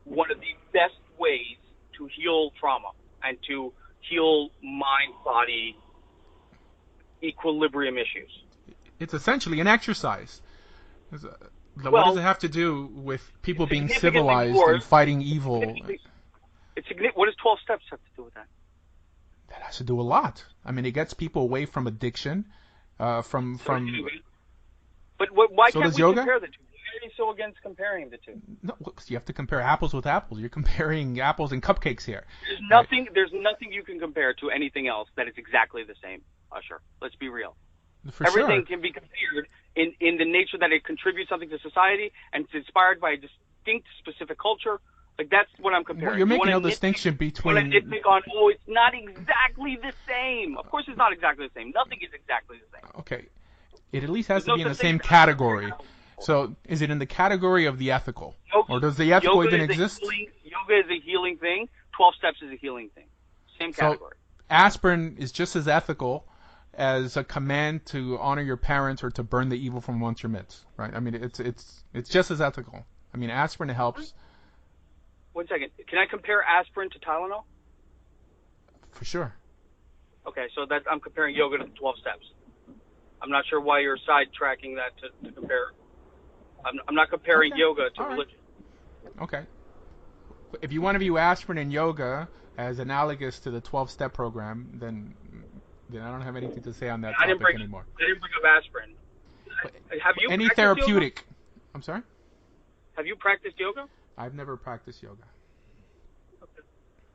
one of the best ways to heal trauma and to heal mind-body equilibrium issues. It's essentially an exercise. What does it have to do with people being civilized and fighting evil? What does 12 steps have to do with that? That has to do a lot. I mean, it gets people away from addiction, But why so can't we yoga? compare the two? Why are you so against comparing the two? No, you have to compare apples with apples. You're comparing apples and cupcakes here. There's nothing you can compare to anything else that is exactly the same, Usher. Let's be real. Everything can be compared in the nature that it contributes something to society and it's inspired by a distinct specific culture. Like, that's what I'm comparing. Well, you're making no distinction between... When I nitpick on, it's not exactly the same. Of course it's not exactly the same. Nothing is exactly the same. Okay. It at least has to be in the same category. So, is it in the category of the ethical? Or does the ethical even exist? Yoga is a healing thing. 12 steps is a healing thing. Same category. So, aspirin is just as ethical as a command to honor your parents or to burn the evil from amongst your midst, right? I mean, it's just as ethical. I mean, aspirin helps. 1 second. Can I compare aspirin to Tylenol? For sure. Okay, so I'm comparing yoga to the 12 steps. I'm not sure why you're sidetracking that to compare. I'm not comparing yoga to religion. Okay. If you want to view aspirin and yoga as analogous to the 12-step program, then I don't have anything to say on that topic anymore. I didn't bring up aspirin. Have you any therapeutic? Yoga? I'm sorry? Have you practiced yoga? I've never practiced yoga. Okay.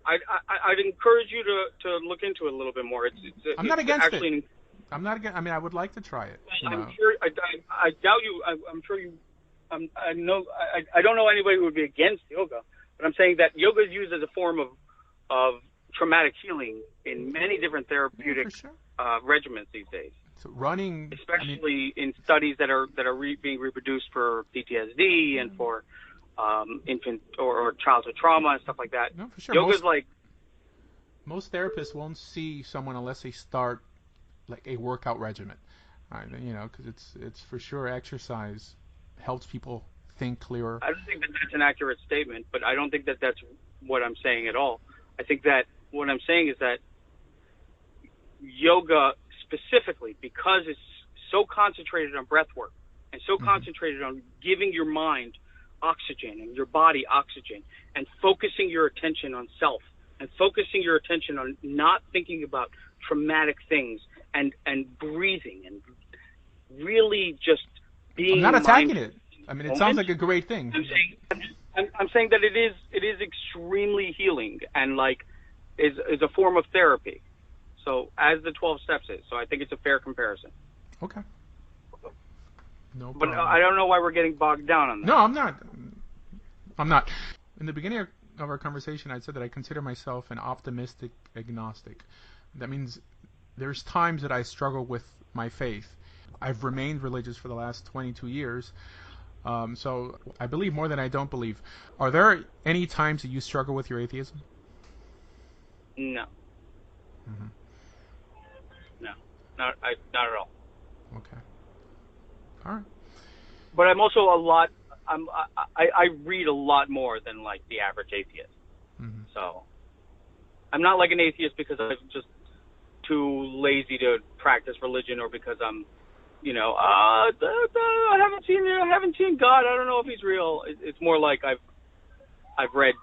I'd encourage you to look into it a little bit more. I'm not against it. I'm not against. I mean, I would like to try it. I'm sure. I doubt you. I'm sure you I don't know anybody who would be against yoga, but I'm saying that yoga is used as a form of traumatic healing in many different therapeutic sure. regimens these days. So running, especially in studies that are being reproduced for PTSD and for infant or childhood trauma and stuff like that. No, for sure. Yoga's Most therapists won't see someone unless they start like a workout regimen, right? Because it's for sure exercise helps people think clearer. I don't think that that's an accurate statement, but I don't think that that's what I'm saying at all. I think that what I'm saying is that yoga specifically, because it's so concentrated on breath work and so concentrated on giving your mind oxygen and your body oxygen and focusing your attention on self and focusing your attention on not thinking about traumatic things and breathing and really just being I'm not attacking it. I mean, it moment. sounds like a great thing. I'm saying that it is extremely healing and is a form of therapy. So as the 12 steps is. So I think it's a fair comparison. Okay. No But problem. I don't know why we're getting bogged down on that. No, I'm not. In the beginning of our conversation, I said that I consider myself an optimistic agnostic. That means there's times that I struggle with my faith. I've remained religious for the last 22 years. So I believe more than I don't believe. Are there any times that you struggle with your atheism? No. Mm-hmm. No. Not at all. Okay. All right. But I'm also I read a lot more than the average atheist. Mm-hmm. So I'm not like an atheist because I'm just too lazy to practice religion or because I'm I haven't seen God. I don't know if he's real. It's more like I've read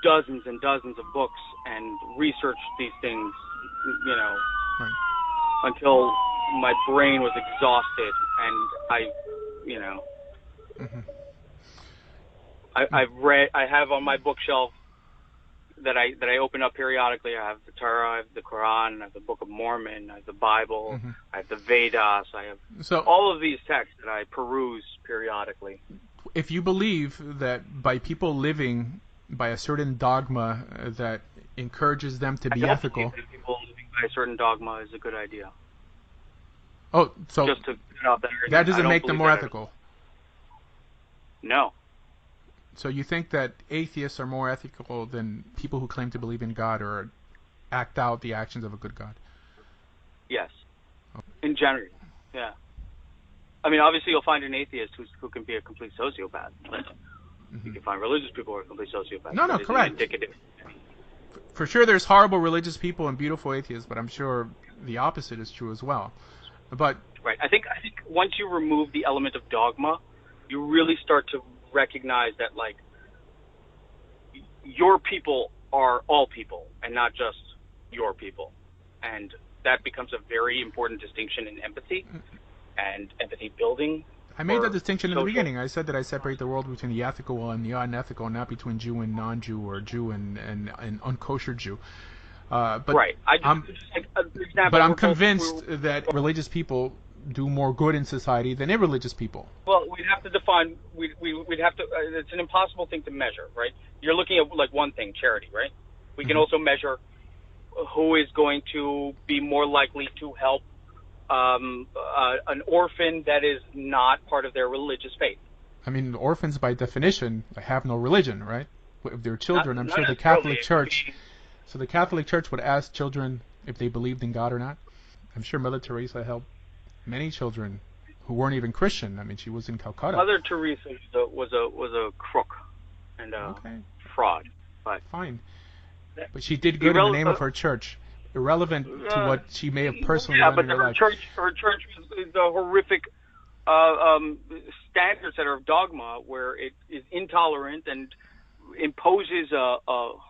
dozens and dozens of books and researched these things, Right. until my brain was exhausted and I have on my bookshelf that I open up periodically. I have the Torah, I have the Quran, I have the Book of Mormon, I have the Bible, I have the Vedas, I have all of these texts that I peruse periodically. If you believe that by people living by a certain dogma that encourages them to be ethical, I don't believe that people living by a certain dogma is a good idea. Oh, so just to get out there, that doesn't make them more ethical? No. So you think that atheists are more ethical than people who claim to believe in God or act out the actions of a good God? Yes. In general, yeah. I mean, obviously you'll find an atheist who can be a complete sociopath. But you can find religious people who are complete sociopaths. No, correct. Indicative. For sure there's horrible religious people and beautiful atheists, but I'm sure the opposite is true as well. But right. I think once you remove the element of dogma, you really start to recognize that your people are all people and not just your people, and that becomes a very important distinction in empathy and empathy building. I made that distinction in the beginning. I said that I separate the world between the ethical and the unethical, not between Jew and non-Jew or Jew and unkosher Jew. But right. But I'm convinced that religious people do more good in society than irreligious people. Well, we'd have to define. We'd have to. It's an impossible thing to measure, right? You're looking at one thing, charity, right? We can also measure who is going to be more likely to help an orphan that is not part of their religious faith. I mean, orphans by definition have no religion, right? If they're children, I'm sure the Catholic Church. So the Catholic Church would ask children if they believed in God or not. I'm sure Mother Teresa helped many children who weren't even Christian. I mean, she was in Calcutta. Mother Teresa was a crook and a fraud. But fine. But she did good in the name of her church. Irrelevant to what she may have personally done in her life. Her church was the horrific standard setter of dogma, where it is intolerant and imposes a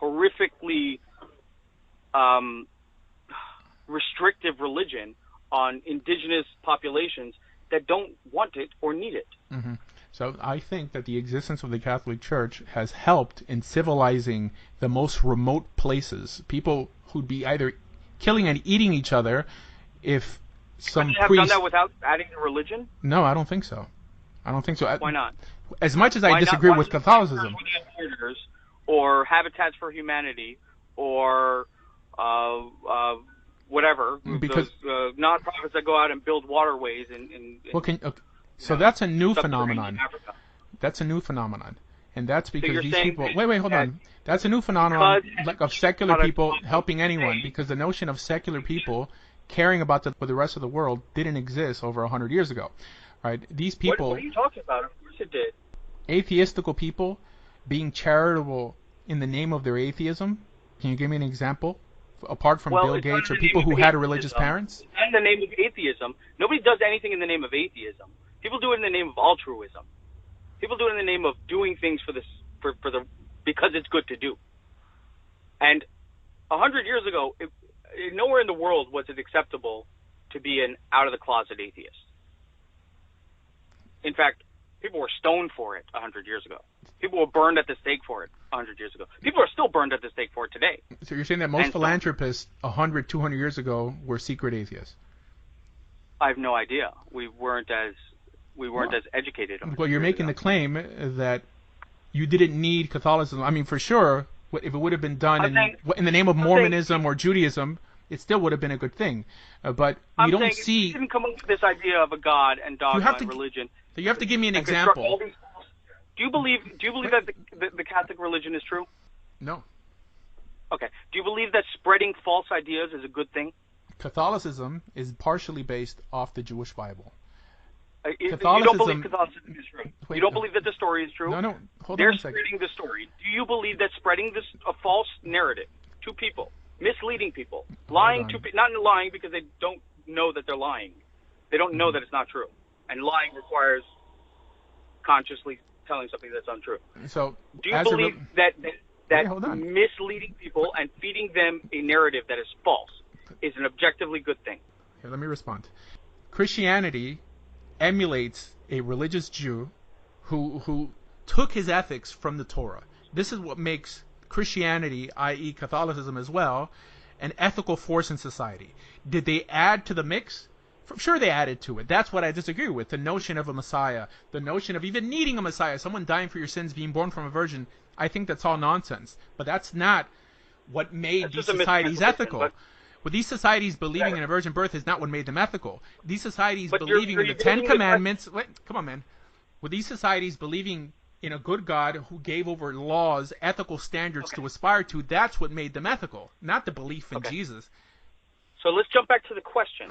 horrifically restrictive religion on indigenous populations that don't want it or need it. Mm-hmm. So I think that the existence of the Catholic Church has helped in civilizing the most remote places. People who'd be either killing and eating each other if some priest... Have done that without adding the religion? No, I don't think so. I don't think so. Why not? As much as I Why disagree not? with Catholicism. Borders, or Habitats for Humanity, or whatever, Because those nonprofits that go out and build waterways so that's a new sub-Saharan phenomenon. Africa. That's a new phenomenon, and that's because you're these saying people. Wait, hold on. That's a new phenomenon, like of secular people helping anyone, because the notion of secular people caring about the rest of the world didn't exist over 100 years ago, right? These people. What are you talking about? Of course it did. Atheistical people being charitable in the name of their atheism. Can you give me an example? Apart from Bill Gates or people who had religious parents? In the name of atheism, nobody does anything in the name of atheism. People do it in the name of altruism. People do it in the name of doing things because it's good to do. And 100 years ago, nowhere in the world was it acceptable to be an out-of-the-closet atheist. In fact, people were stoned for it 100 years ago. People were burned at the stake for it 100 years ago. People are still burned at the stake for it today. So you're saying that most philanthropists 100, 200 years ago were secret atheists? I have no idea. We weren't as educated. Well, you're making the claim that you didn't need Catholicism. I mean, for sure, if it would have been done in the name of Mormonism or Judaism, it still would have been a good thing. But we don't see. You didn't come up with this idea of a God and dogma and religion. So you have to give me an example. Do you believe that the Catholic religion is true? No. Okay. Do you believe that spreading false ideas is a good thing? Catholicism is partially based off the Jewish Bible. You don't believe Catholicism is true? You don't believe that the story is true? No. Hold on a second. They're spreading the story. Do you believe that spreading a false narrative to people, misleading people, lying to not lying because they don't know that they're lying. They don't know that it's not true. And lying requires consciously telling something that's untrue. So, do you believe that misleading people and feeding them a narrative that is false is an objectively good thing? Here, let me respond. Christianity emulates a religious Jew who took his ethics from the Torah. This is what makes Christianity, i.e. Catholicism as well, an ethical force in society. Did they add to the mix? Sure, they added to it. That's what I disagree with. The notion of a Messiah, the notion of even needing a Messiah, someone dying for your sins, being born from a virgin, I think that's all nonsense. But that's not what made these societies ethical. With these societies believing in a virgin birth is not what made them ethical. These societies believing in the Ten Commandments... come on, man. With these societies believing in a good God who gave over laws, ethical standards to aspire to, that's what made them ethical, not the belief in Jesus. So let's jump back to the question.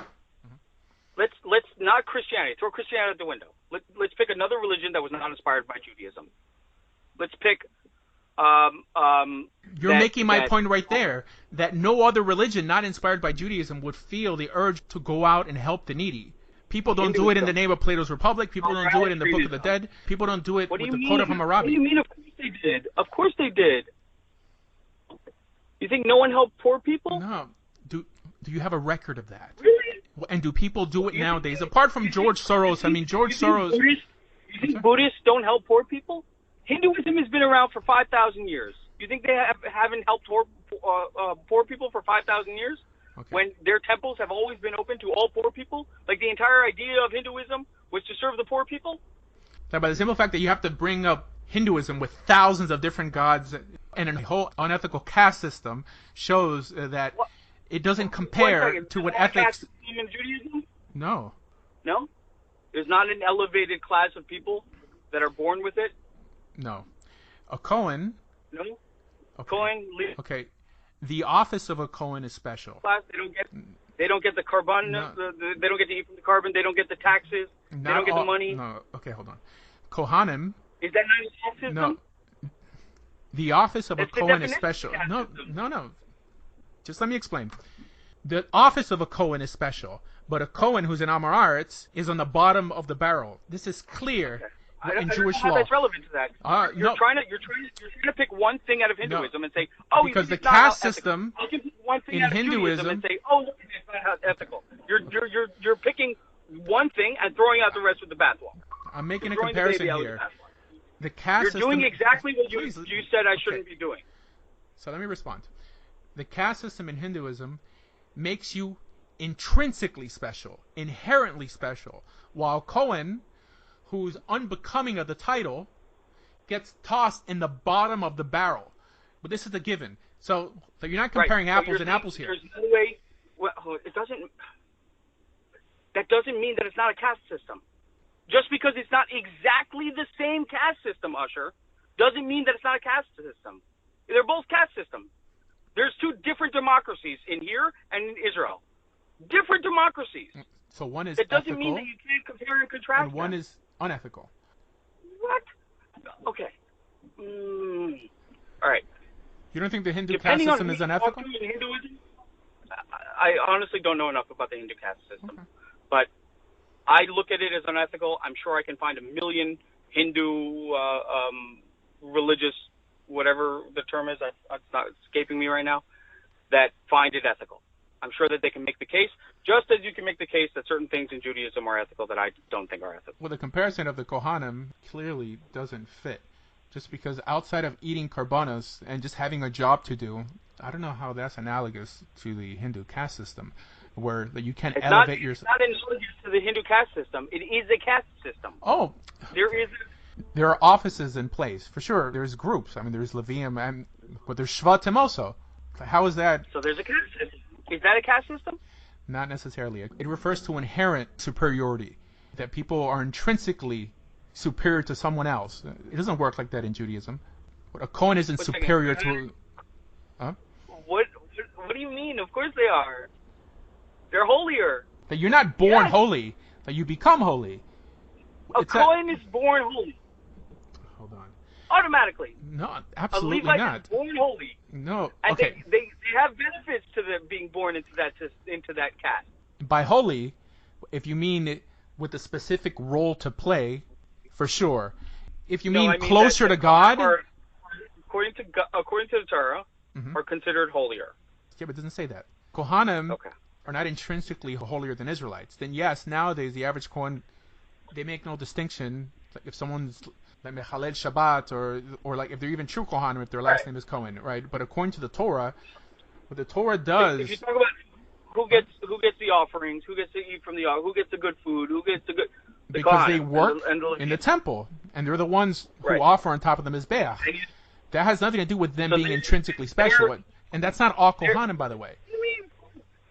Let's not Christianity. Throw Christianity out the window. Let's pick another religion that was not inspired by Judaism. Let's pick... You're making my point right there, that no other religion not inspired by Judaism would feel the urge to go out and help the needy. People don't do it in the name of Plato's Republic. People don't do it in the Book of the Dead. People don't do it with the Code of Hammurabi. What do you mean? Of course they did. Of course they did. You think no one helped poor people? No. Do you have a record of that? Really? And do people do it nowadays? Apart from George Soros, I mean, George Soros... You think Buddhists don't help poor people? Hinduism has been around for 5,000 years. You think they haven't helped poor people for 5,000 years? Okay. When their temples have always been open to all poor people? Like the entire idea of Hinduism was to serve the poor people? By the simple fact that you have to bring up Hinduism with thousands of different gods and a whole unethical caste system shows that it doesn't compare to what ethics... in Judaism? No. No? There's not an elevated class of people that are born with it? No. A Cohen... No? Okay. Cohen... Okay. The office of a Cohen is special. They don't get the carbon. No. They don't get to eat from the carbon. They don't get the taxes. They don't get the money. No. Okay, hold on. Kohanim... Is that not a tax system? No. The office of a Cohen is special. No. Just let me explain. The office of a Cohen is special, but a Cohen who's an Amar Aretz is on the bottom of the barrel. This is clear in Jewish law. That's relevant to that. You're trying to pick one thing out of Hinduism and say, oh, because the caste system in Hinduism and say, oh, look, it's not ethical. You're picking one thing and throwing out the rest with the bathwater. I'm making a comparison here. The caste You're system, doing exactly what you said I shouldn't be doing. So let me respond. The caste system in Hinduism makes you intrinsically special, inherently special, while Cohen, who's unbecoming of the title gets tossed in the bottom of the barrel. But this is a given. So you're not comparing apples and apples here. There's no way. Well, it doesn't. That doesn't mean that it's not a caste system. Just because it's not exactly the same caste system, Usher, doesn't mean that it's not a caste system. They're both caste systems. There's two different democracies in here and in Israel. Different democracies. So one is It doesn't ethical, mean that you can't compare and contrast and one them. is unethical. What? Okay. All right. You don't think the Hindu caste Depending on system who is you talk unethical? to in Hinduism, I honestly don't know enough about the Hindu caste system. Okay. But I look at it as unethical. I'm sure I can find a million Hindu religious, whatever the term is, it's not escaping me right now, that find it ethical. I'm sure that they can make the case, just as you can make the case that certain things in Judaism are ethical that I don't think are ethical. Well, the comparison of the Kohanim clearly doesn't fit. Just because outside of eating karbanos and just having a job to do, I don't know how that's analogous to the Hindu caste system, where that you can't elevate yourself. It's not analogous to the Hindu caste system. It is a caste system. Oh, there are offices in place for sure. There's groups. I mean, there's Levium, but there's Shvatim also. How is that? So there's a caste system. Is that a caste system? Not necessarily. It refers to inherent superiority, that people are intrinsically superior to someone else. It doesn't work like that in Judaism. But a Kohen isn't superior to. Huh? What do you mean? Of course they are. They're holier. That you're not born holy. That you become holy. A Kohen is born holy. Hold on. Automatically. No, absolutely a Levite not. is born holy. No. And Okay. they have benefits to them being born into that caste. By holy, if you mean it with a specific role to play, for sure. If you mean closer to God, according to the Torah, are considered holier. Yeah, but it doesn't say that. Kohanim are not intrinsically holier than Israelites. Then yes, nowadays the average Kohen, they make no distinction. Like if someone's like Mechalel Shabbat or like if they're even true Kohanim, if their last name is Cohen, right? But according to the Torah, what the Torah does. If you talk about who gets the offerings, who gets to eat from the offering, who gets the good food, who gets the good. Because they work in the temple, and they're the ones who offer on top of the Mizbeach. That has nothing to do with them being intrinsically special. And that's not all Kohanim, by the way. I mean,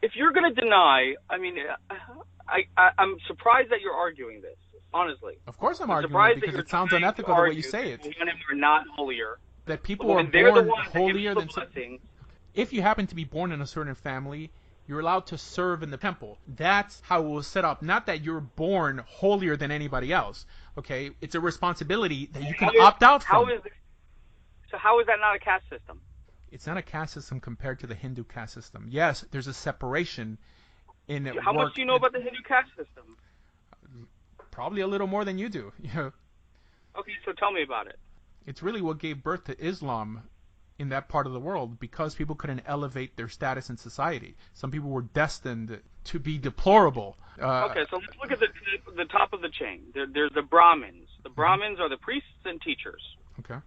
if you're going to deny, I'm surprised that you're arguing this, honestly. Of course I'm arguing it because it sounds unethical the way you say it. Kohanim are not holier. That people are born holier than something. If you happen to be born in a certain family, you're allowed to serve in the temple. That's how it was set up. Not that you're born holier than anybody else. Okay? It's a responsibility that you can opt out from. So how is that not a caste system? It's not a caste system compared to the Hindu caste system. Yes, there's a separation in it. How much do you know about the Hindu caste system? Probably a little more than you do. Okay, so tell me about it. It's really what gave birth to Islam in that part of the world, because people couldn't elevate their status in society. Some people were destined to be deplorable. Okay, so let's look at the top of the chain. There's the Brahmins. The Brahmins are the priests and teachers. Okay.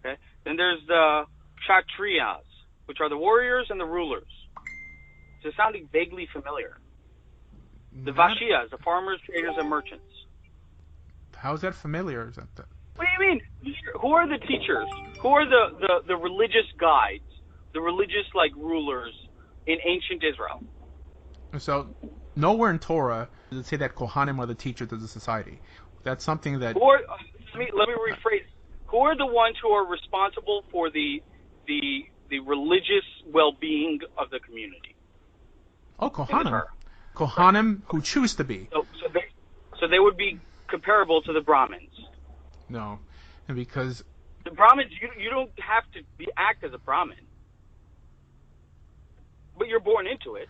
Okay. Then there's the Kshatriyas, which are the warriors and the rulers. It's sounding vaguely familiar. The Vaishyas, the farmers, traders, and merchants. How is that familiar? What do you mean? Who are the teachers? Who are the religious guides, the religious rulers in ancient Israel? So nowhere in Torah does it say that Kohanim are the teachers of the society. That's something that. Let me rephrase. Who are the ones who are responsible for the religious well-being of the community? Oh, Kohanim. Kohanim who choose to be. So they would be comparable to the Brahmins. No, and because the Brahmins, you don't have to act as a Brahmin, but you're born into it.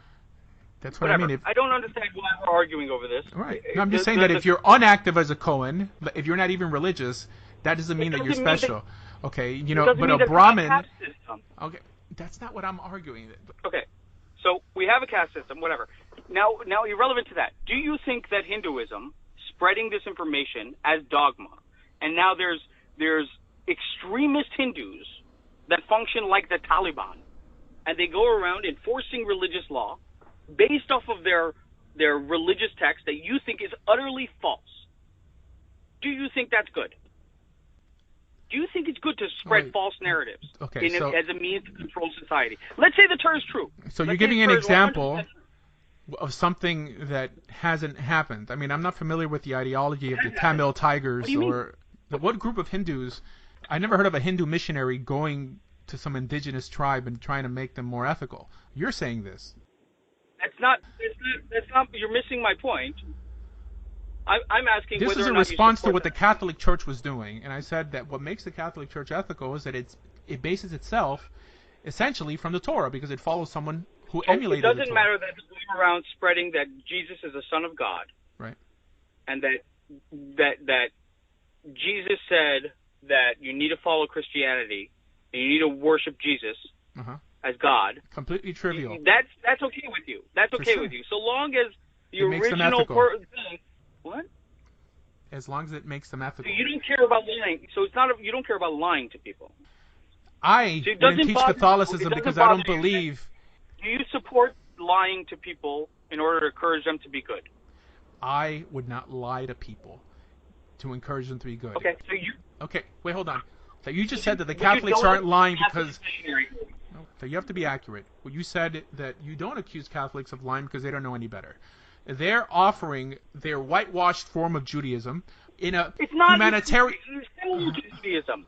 That's what I mean. I don't understand why we're arguing over this. Right. No, I'm just saying that if you're unactive as a Kohen, if you're not even religious, that doesn't mean that you're special. Okay, but a Brahmin. Okay, that's not what I'm arguing. Okay, so we have a caste system, whatever. Now, irrelevant to that, do you think that Hinduism spreading this information as dogma, and now there's extremist Hindus that function like the Taliban, and they go around enforcing religious law based off of their religious text that you think is utterly false, Do you think that's good? Do you think it's good to spread false narratives as a means to control society? Let's say the Torah is true. So you're giving an example of something that hasn't happened. I mean, I'm not familiar with the ideology of the Tamil Tigers or what group of Hindus. I never heard of a Hindu missionary going to some indigenous tribe and trying to make them more ethical. You're saying this. That's not. You're missing my point. I'm asking. This is a response to what the Catholic Church was doing, and I said that what makes the Catholic Church ethical is that it bases itself essentially from the Torah because it follows someone who emulated the Torah. It doesn't matter that we go around spreading that Jesus is the Son of God, right? And that Jesus said that you need to follow Christianity and you need to worship Jesus as God. Completely trivial. That's okay with you. That's okay with you, so long as the original thing. What? As long as it makes them ethical. So you don't care about lying. So it's not. You don't care about lying to people. I wouldn't teach Catholicism because I don't believe. Do you support lying to people in order to encourage them to be good? I would not lie to people to encourage them to be good. Okay, so you. Okay, wait, hold on. So you just said that the Catholics aren't lying because. No, so you have to be accurate. Well, you said that you don't accuse Catholics of lying because they don't know any better. They're offering their whitewashed form of Judaism in a humanitarian... It's not Judaism.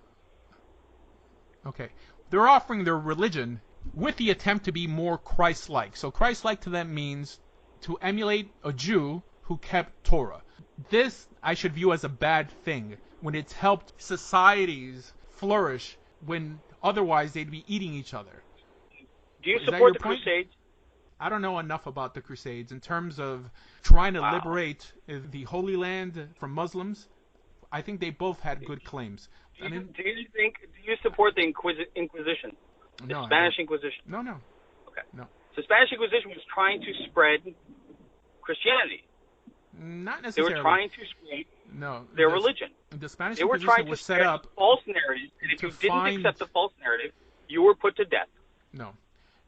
Okay. They're offering their religion with the attempt to be more Christ-like. So Christ-like to them means to emulate a Jew who kept Torah. This I should view as a bad thing when it's helped societies flourish when otherwise they'd be eating each other. Do you support the Crusades? I don't know enough about the Crusades in terms of trying to liberate the Holy Land from Muslims. I think they both had good claims. Do you support the Inquisition? The Spanish Inquisition? No. Okay. No. So the Spanish Inquisition was trying to spread Christianity. Not necessarily. They were trying to spread their religion. The Spanish Inquisition was set up. They were trying to spread false narratives, and if you didn't accept the false narrative, you were put to death. No.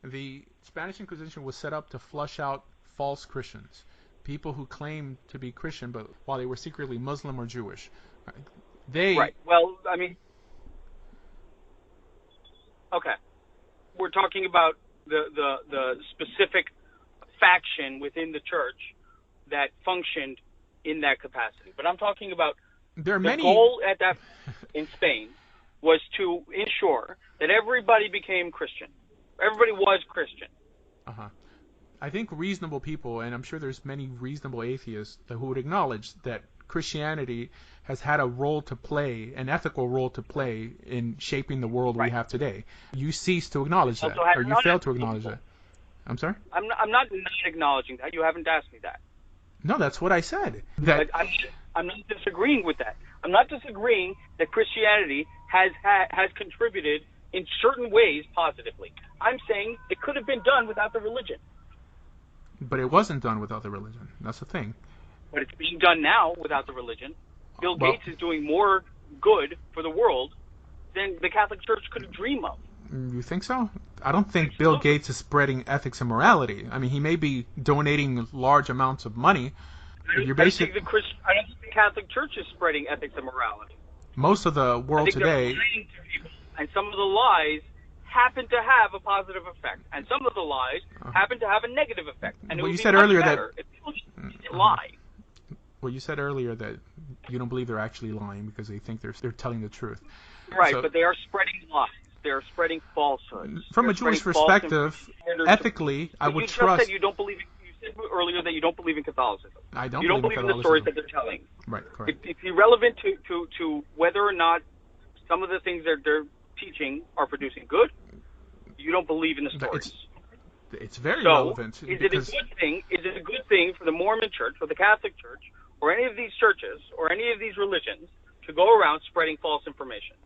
The Spanish Inquisition was set up to flush out false Christians, people who claimed to be Christian, but while they were secretly Muslim or Jewish. Right. Well, I mean, okay. We're talking about the specific faction within the church that functioned in that capacity. But I'm talking about the goal at that in Spain was to ensure that everybody became Christian. Everybody was Christian. I think reasonable people, and I'm sure there's many reasonable atheists who would acknowledge that Christianity has had a role to play, an ethical role to play in shaping the world we have today. You cease to acknowledge that, or you fail to acknowledge that. I'm sorry? I'm not acknowledging that. You haven't asked me that. No, that's what I said. I'm not disagreeing with that. I'm not disagreeing that Christianity has contributed in certain ways positively. I'm saying it could have been done without the religion. But it wasn't done without the religion. That's the thing. But it's being done now without the religion. Bill Gates is doing more good for the world than the Catholic Church could dream of. You think so? I don't think Bill Gates is spreading ethics and morality. I mean, he may be donating large amounts of money. I don't think the Catholic Church is spreading ethics and morality. Most of the world today... They're lying to people, and some of the lies happen to have a positive effect, and some of the lies happen to have a negative effect. And you said earlier that if people lie. Well, you said earlier that you don't believe they're actually lying because they think they're telling the truth. Right, so, but they are spreading lies. They are spreading falsehoods. From a Jewish perspective, ethically, I would trust. Just said you don't believe. You said earlier that you don't believe in Catholicism. I don't. You don't believe in the stories that they're telling. Right, correct. It's irrelevant to whether or not some of the things that they're teaching are producing good. You don't believe in the stories. It's very relevant. Is it a good thing? Is it a good thing for the Mormon Church, or the Catholic Church, or any of these churches, or any of these religions to go around spreading false information?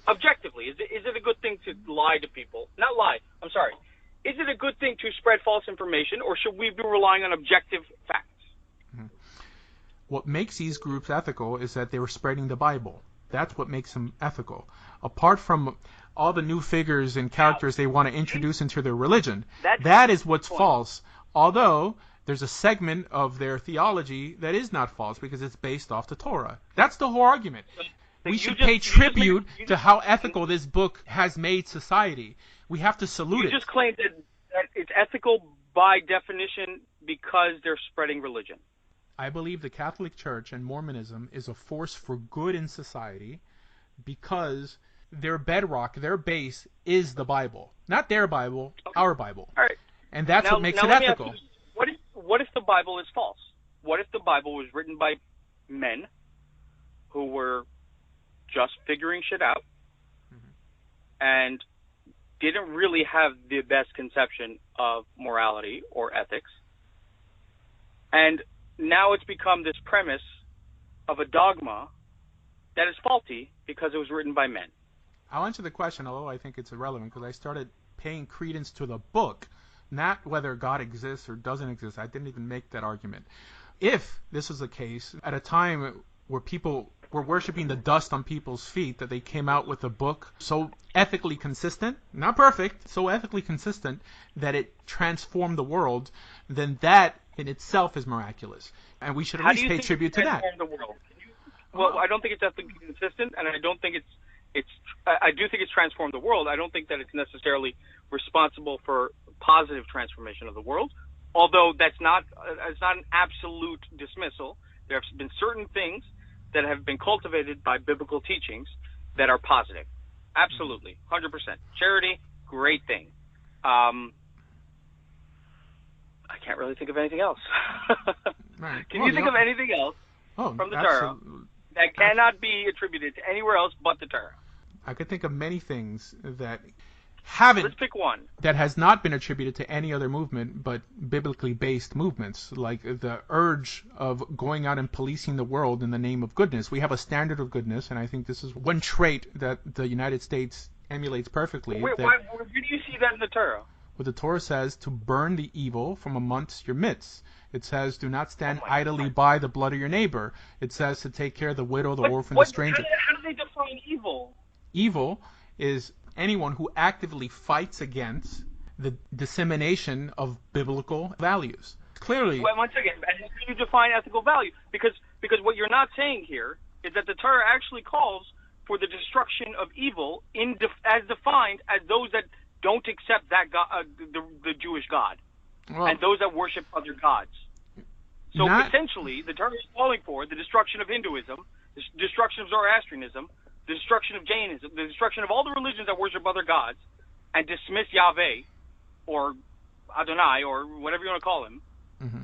Objectively, is it a good thing to lie to people? Not lie. I'm sorry. Is it a good thing to spread false information, or should we be relying on objective facts? Mm-hmm. What makes these groups ethical is that they were spreading the Bible. That's what makes them ethical. Apart from all the new figures and characters they want to introduce into their religion, that is what's false. Although there's a segment of their theology that is not false because it's based off the Torah. That's the whole argument. We should pay tribute to how ethical this book has made society. We have to salute it. You just claimed that it's ethical by definition because they're spreading religion. I believe the Catholic Church and Mormonism is a force for good in society because their bedrock, their base is the Bible. Not their Bible, our Bible. All right. And that's what makes it let me ethical. ask you, what if the Bible is false? What if the Bible was written by men who were just figuring shit out and didn't really have the best conception of morality or ethics, and now it's become this premise of a dogma that is faulty because it was written by men? I'll answer the question, although I think it's irrelevant, because I started paying credence to the book, not whether God exists or doesn't exist. I didn't even make that argument. If this was the case, at a time where people were worshiping the dust on people's feet, that they came out with a book so ethically consistent, not perfect, so ethically consistent that it transformed the world, then that in itself is miraculous. And we should at least pay tribute to that. The world? Well, I don't think it's ethically consistent, and I don't think I do think it's transformed the world. I don't think that it's necessarily responsible for positive transformation of the world, although it's not an absolute dismissal. There have been certain things that have been cultivated by biblical teachings that are positive. Absolutely. 100%. Charity, great thing. I can't really think of anything else. Right. Can you think of anything else from the Torah that cannot be attributed to anywhere else but the Torah? I could think of many things that haven't. Let's pick one. That has not been attributed to any other movement but biblically based movements, like the urge of going out and policing the world in the name of goodness. We have a standard of goodness, and I think this is one trait that the United States emulates perfectly. Where do you see that in the Torah? What the Torah says, to burn the evil from amongst your midst. It says, do not stand idly by the blood of your neighbor. It says to take care of the widow, the orphan, the stranger. How do they define evil? Evil is anyone who actively fights against the dissemination of biblical values. Clearly. Well, once again, how do you define ethical value? Because what you're not saying here is that the Torah actually calls for the destruction of evil as defined as those that don't accept that God, the Jewish God, and those that worship other gods. So essentially, the Torah is calling for the destruction of Hinduism, the destruction of Zoroastrianism, the destruction of Jainism, the destruction of all the religions that worship other gods, and dismiss Yahweh, or Adonai, or whatever you want to call him. Mm-hmm.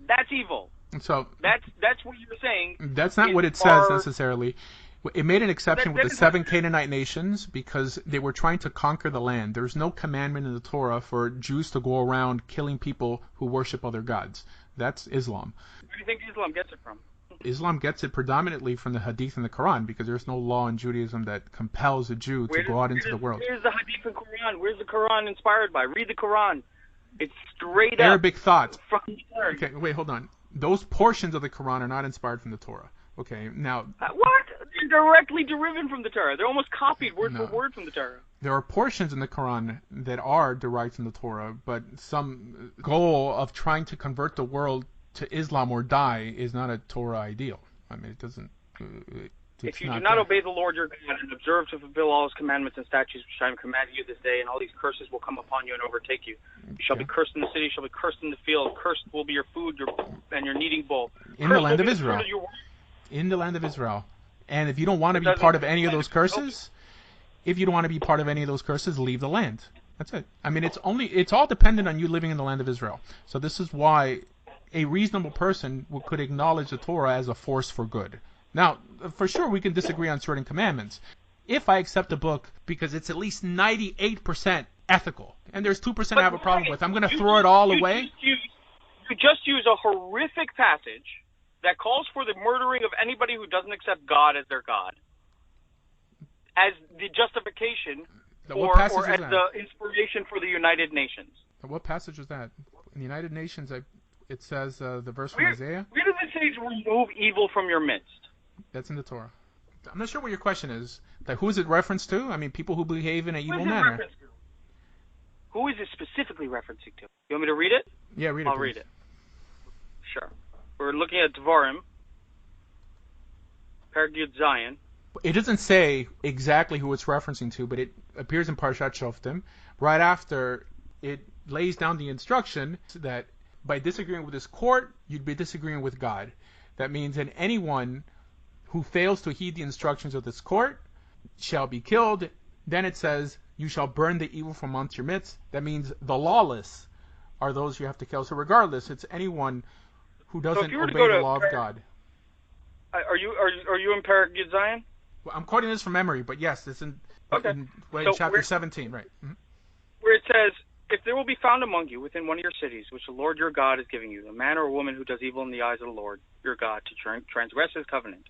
That's evil. So that's what you're saying. That's not what it says necessarily. It made an exception with the 7 Canaanite nations because they were trying to conquer the land. There's no commandment in the Torah for Jews to go around killing people who worship other gods. That's Islam. Where do you think Islam gets it from? Islam gets it predominantly from the Hadith and the Quran because there's no law in Judaism that compels a Jew to go out into the world. Where's the Hadith and Quran? Where's the Quran inspired by? Read the Quran. It's straight up Arabic thought. From the Torah. Okay, wait, hold on. Those portions of the Quran are not inspired from the Torah. Okay, now... What? They're directly derived from the Torah. They're almost copied word for word from the Torah. There are portions in the Quran that are derived from the Torah, but some goal of trying to convert the world to Islam or die is not a Torah ideal. I mean, it doesn't... If you do not obey the Lord your God and observe to fulfill all his commandments and statutes which I am commanding you this day, and all these curses will come upon you and overtake you. You shall be cursed in the city, you shall be cursed in the field. Cursed will be your food and your kneading bowl. In the land of Israel. In the land of Israel. And if you don't want to be part of any of those curses, leave the land. That's it. I mean, it's all dependent on you living in the land of Israel. So this is why a reasonable person could acknowledge the Torah as a force for good. Now, for sure, we can disagree on certain commandments. If I accept a book because it's at least 98% ethical, and there's 2% I have a problem with, I'm going to throw it all away? You just use a horrific passage that calls for the murdering of anybody who doesn't accept God as their God as the justification or as the inspiration for the United Nations. What passage is that? In the United Nations, it says the verse from Isaiah? Where does it say to remove evil from your midst? That's in the Torah. I'm not sure what your question is. Like, who is it referenced to? I mean, people who behave in an evil manner. Who is it specifically referencing to? You want me to read it? Yeah, read it. I'll read it. We're looking at Devarim, Perek Yud Zayin. It doesn't say exactly who it's referencing to, but it appears in Parshat Shoftim. Right after, it lays down the instruction that by disagreeing with this court, you'd be disagreeing with God. That means that anyone who fails to heed the instructions of this court shall be killed. Then it says, you shall burn the evil from amongst your midst. That means the lawless are those you have to kill. So regardless, it's anyone who doesn't obey the law of God. Are you in Perek Yud Zayin? Well, I'm quoting this from memory, but yes, it's in chapter 17, right? Mm-hmm. Where it says, if there will be found among you within one of your cities, which the Lord your God is giving you, a man or a woman who does evil in the eyes of the Lord your God to transgress his covenant,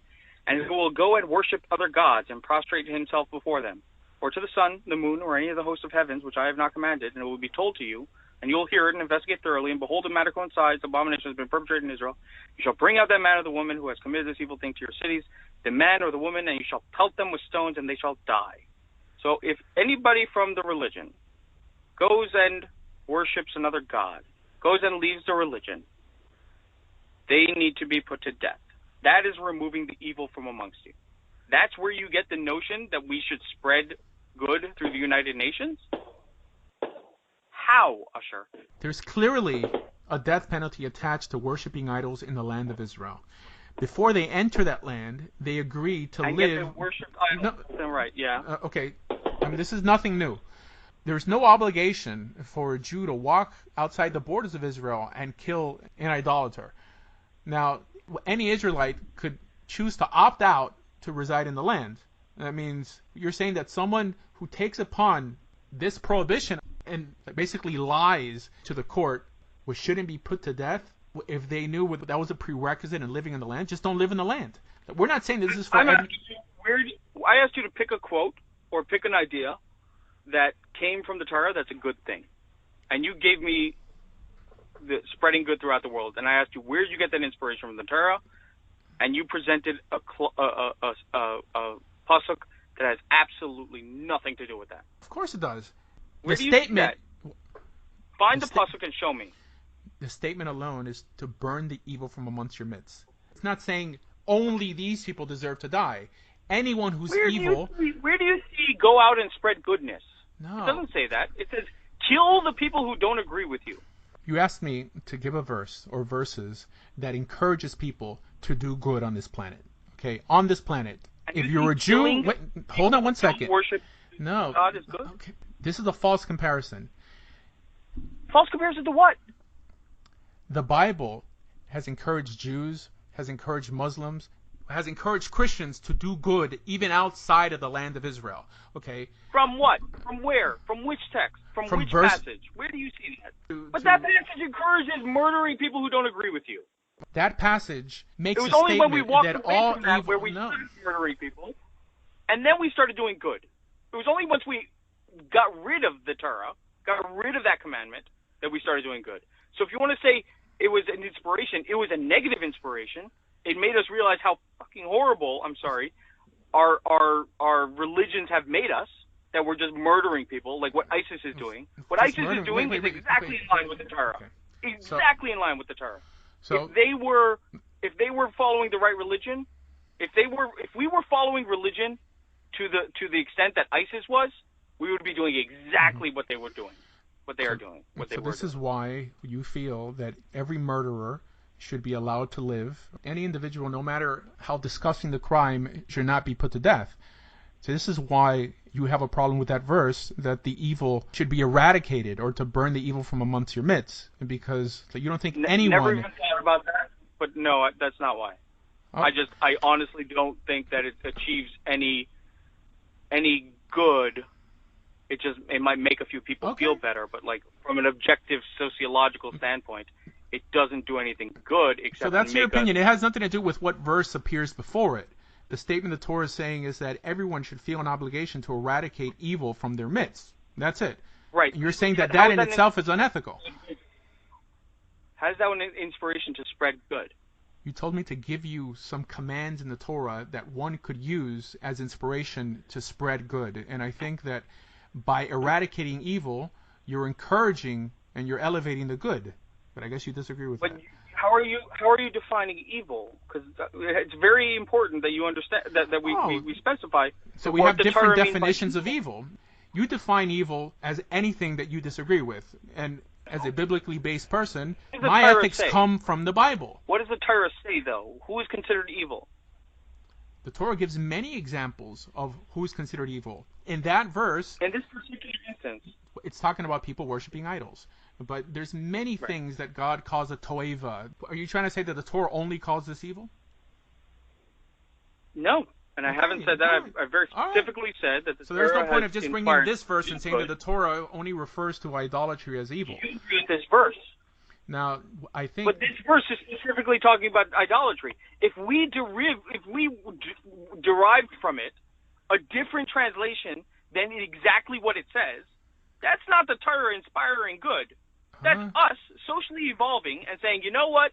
and who will go and worship other gods and prostrate himself before them, or to the sun, the moon, or any of the hosts of heavens, which I have not commanded, and it will be told to you, and you will hear it and investigate thoroughly, and behold, the matter coincides, abomination has been perpetrated in Israel. You shall bring out that man or the woman who has committed this evil thing to your cities, the man or the woman, and you shall pelt them with stones, and they shall die. So if anybody from the religion goes and worships another god, goes and leaves the religion, they need to be put to death. That is removing the evil from amongst you. That's where you get the notion that we should spread good through the United Nations? How, Usher? There's clearly a death penalty attached to worshiping idols in the land of Israel. Before they enter that land, they agree to and live. Get to worship idols. No, right? Yeah. Okay. I mean, this is nothing new. There's no obligation for a Jew to walk outside the borders of Israel and kill an idolater. Now, any Israelite could choose to opt out to reside in the land. That means you're saying that someone who takes upon this prohibition and basically lies to the court, which shouldn't be put to death, if they knew that was a prerequisite in living in the land, just don't live in the land. We're not saying this is for I asked you to pick a quote or pick an idea that came from the Torah that's a good thing. And you gave me the spreading good throughout the world. And I asked you, where did you get that inspiration from the Torah? And you presented a pasuk that has absolutely nothing to do with that. Of course it does. Where do you see that? Find the pasuk and show me. The statement alone is to burn the evil from amongst your midst. It's not saying only these people deserve to die. Anyone who's evil... Where do you see go out and spread goodness? No. It doesn't say that. It says kill the people who don't agree with you. You asked me to give a verse or verses that encourages people to do good on this planet. Okay, on this planet. And if you're a Jew... Wait, hold on one second. Worship no. God is good? Okay. This is a false comparison. False comparison to what? The Bible has encouraged Jews, has encouraged Muslims, has encouraged Christians to do good even outside of the land of Israel. Okay? From what? From where? From which text? From which passage? Where do you see that? But that passage encourages murdering people who don't agree with you. That passage makes a statement that all It was only when we walked away from that evil, where we started murdering people, and then we started doing good. It was only once we got rid of the Torah, got rid of that commandment, that we started doing good. So if you want to say it was an inspiration, it was a negative inspiration. It made us realize how fucking horrible, I'm sorry, our religions have made us, that we're just murdering people, like what ISIS is doing. What ISIS is doing is exactly in line with the Torah. Okay. Exactly in line with the Torah. So if they were following the right religion, if we were following religion to the extent that ISIS was, we would be doing exactly what they were doing. What they are doing. This is why you feel that every murderer should be allowed to live. Any individual, no matter how disgusting the crime, should not be put to death. So this is why you have a problem with that verse, that the evil should be eradicated, or to burn the evil from amongst your midst, because you don't think anyone... Never even thought about that, but no, that's not why. Oh. I honestly don't think that it achieves any good. It might make a few people feel better, but like from an objective sociological standpoint, it doesn't do anything good except. So that's your opinion. It has nothing to do with what verse appears before it. The statement the Torah is saying is that everyone should feel an obligation to eradicate evil from their midst. That's it. Right. And you're saying that in itself is unethical. How is that an inspiration to spread good? You told me to give you some commands in the Torah that one could use as inspiration to spread good. And I think that by eradicating evil, you're encouraging and you're elevating the good. but I guess you disagree with But that. how are you defining evil? Because it's very important that you understand that we specify So we what have the different Torah means by definitions of evil. You define evil as anything that you disagree with. And as a biblically based person, What does the my Torah ethics say? come from the Bible. What does the Torah say, though? Who is considered evil? The Torah gives many examples of who is considered evil. In that verse, In this particular instance, it's talking about people worshiping idols. But there's many Right. things that God calls a toeva. Are you trying to say that the Torah only calls this evil? no. And I Okay, haven't said that. all right. I've very All right. specifically said that the So there's no Torah point has of just bringing inspired this verse and saying that good. the Torah only refers to idolatry as evil. You agree with this verse. Now, I think... But this verse is specifically talking about idolatry. If we derived from it a different translation than exactly what it says, that's not the Torah inspiring good. That's us socially evolving and saying, you know what?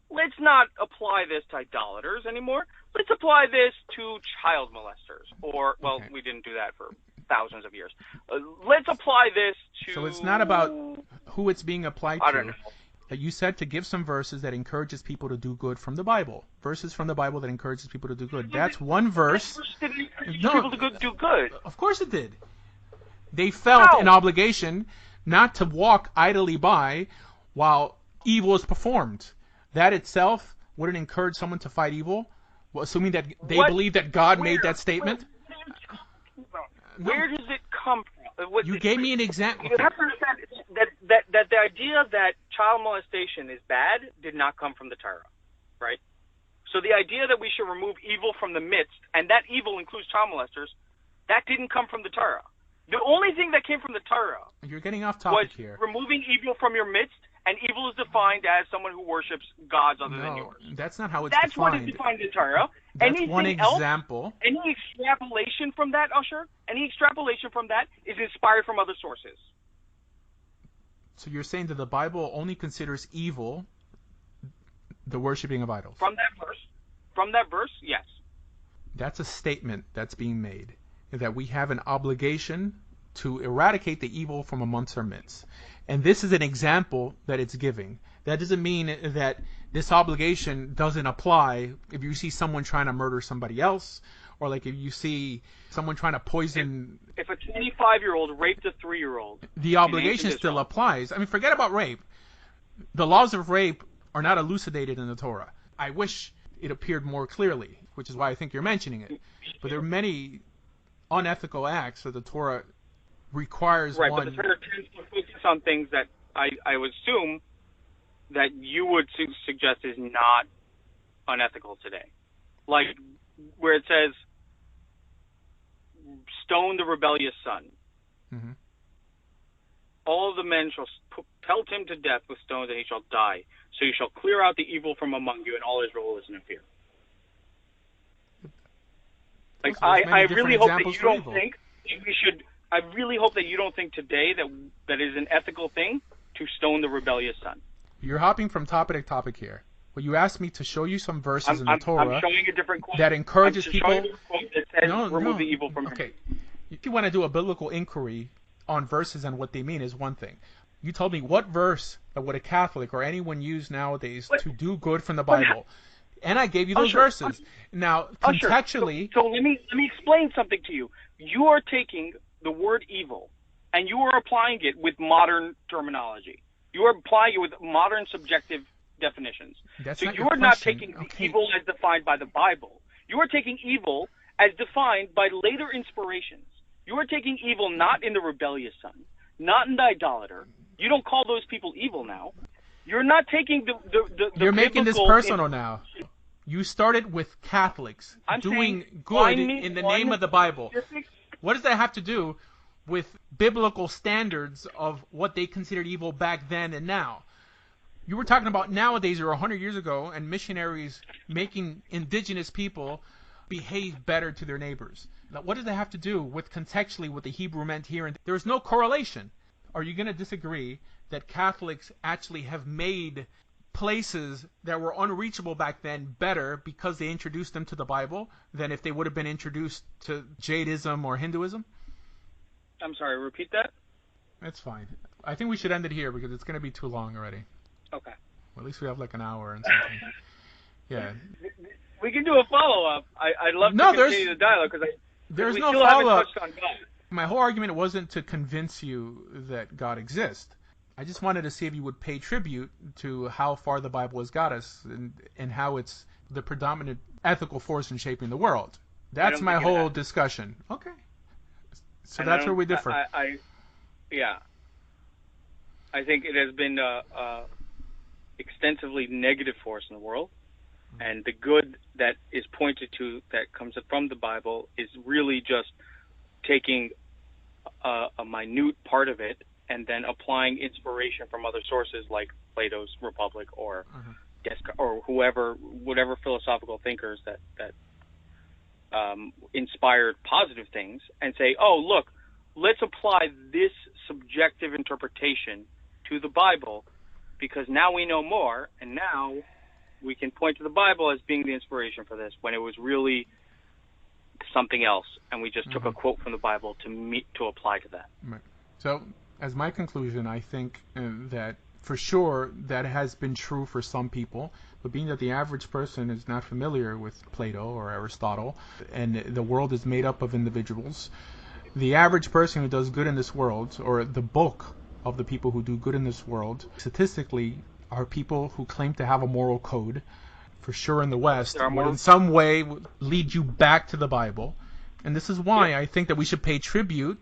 Let's not apply this to idolaters anymore. Let's apply this to child molesters. Or, well, Okay. we didn't do that for thousands of years. Let's apply this to... So it's not about who it's being applied to. I don't know. You said to give some verses that encourages people to do good from the Bible. Verses from the Bible that encourages people to do good. That's one verse. This verse didn't encourage No. people to do good. Of course it did. They felt How? an obligation not to walk idly by while evil is performed. That itself wouldn't encourage someone to fight evil, well, assuming that they What? believe that God made Where? that statement. Where does it come from? You gave me an example. You have to understand that the idea that child molestation is bad did not come from the Torah, right? So the idea that we should remove evil from the midst, and that evil includes child molesters, that didn't come from the Torah. The only thing that came from the Torah You're getting off was topic here. removing evil from your midst, and evil is defined as someone who worships gods other than No, yours. that's not how it's That's what is defined. defined in Torah. That's Anything one else, example. any extrapolation from that, Usher, any extrapolation from that is inspired from other sources. So you're saying that the Bible only considers evil the worshiping of idols. From that verse, yes. That's a statement that's being made, that we have an obligation to eradicate the evil from amongst our midst. And this is an example that it's giving. That doesn't mean that this obligation doesn't apply if you see someone trying to murder somebody else, or like if you see someone trying to poison. If a 25-year-old raped a 3-year-old, The obligation still applies. I mean, forget about rape. The laws of rape are not elucidated in the Torah. I wish it appeared more clearly, which is why I think you're mentioning it. But there are many unethical acts that the Torah requires right, one. but the Torah tends to focus on things that I would assume that you would suggest is not unethical today. Like where it says, stone the rebellious son. Mm-hmm. All of the men shall pelt him to death with stones, and he shall die. So you shall clear out the evil from among you, and all Israel will listen in fear. Like There's many I different really hope that examples you for don't evil. think we should. I really hope that you don't think today that is an ethical thing to stone the rebellious son. You're hopping from topic to topic here. Well, you asked me to show you some verses in the I'm Torah showing a different quote. that encourages I'm people. showing a quote that says remove the evil from him. Okay, if you want to do a biblical inquiry on verses and what they mean is one thing. You told me what verse would a Catholic or anyone use nowadays to do good from the Bible, and I gave you those verses. Now, contextually, So let me explain something to you. You are taking the word evil and you are applying it with modern terminology. You are applying it with modern subjective definitions. That's so not you your are not question. taking Okay. evil as defined by the Bible. You are taking evil as defined by later inspirations. You are taking evil not in the rebellious son, not in the idolater. You don't call those people evil now. You're not taking the you're making this biblical personal now. You started with Catholics I'm doing saying, good find me in the one name of the Bible. specific- What does that have to do with biblical standards of what they considered evil back then and now? You were talking about nowadays or 100 years ago and missionaries making indigenous people behave better to their neighbors. Now, what does that have to do with contextually what the Hebrew meant here? And there is no correlation. Are you going to disagree that Catholics actually have made places that were unreachable back then better because they introduced them to the Bible than if they would have been introduced to Jadeism or Hinduism? I'm sorry, repeat that? That's fine. I think we should end it here because it's going to be too long already. Okay. Well, at least we have like an hour and something. Yeah. We can do a follow-up. I'd love No, to continue the dialogue because there's we no still haven't follow-up. touched on God. My whole argument wasn't to convince you that God exists. I just wanted to see if you would pay tribute to how far the Bible has got us and how it's the predominant ethical force in shaping the world. That's my whole discussion. Okay. So and that's where we differ. Yeah. I think it has been extensively negative force in the world, and the good that is pointed to that comes from the Bible is really just taking a minute part of it and then applying inspiration from other sources like Plato's Republic or or whatever philosophical thinkers that inspired positive things, and say, oh, look, let's apply this subjective interpretation to the Bible because now we know more, and now we can point to the Bible as being the inspiration for this when it was really something else, and we just took a quote from the Bible to apply to that. Right. So, as my conclusion, I think that for sure that has been true for some people, but being that the average person is not familiar with Plato or Aristotle, and the world is made up of individuals, the average person who does good in this world, or the bulk of the people who do good in this world, statistically are people who claim to have a moral code, for sure in the West, would in some way lead you back to the Bible. And this is why I think that we should pay tribute,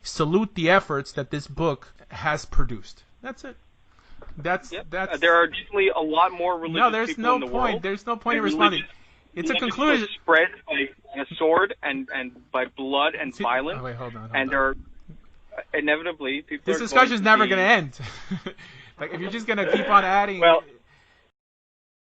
salute the efforts that this book has produced. That's it. That's there are definitely a lot more religious people in the world. There's no point in responding. It's a conclusion. Spread by a sword and by blood and violence. Oh, wait, hold on. And there are inevitably people. This discussion is never going to end. Like if you're just going to keep on adding. Well,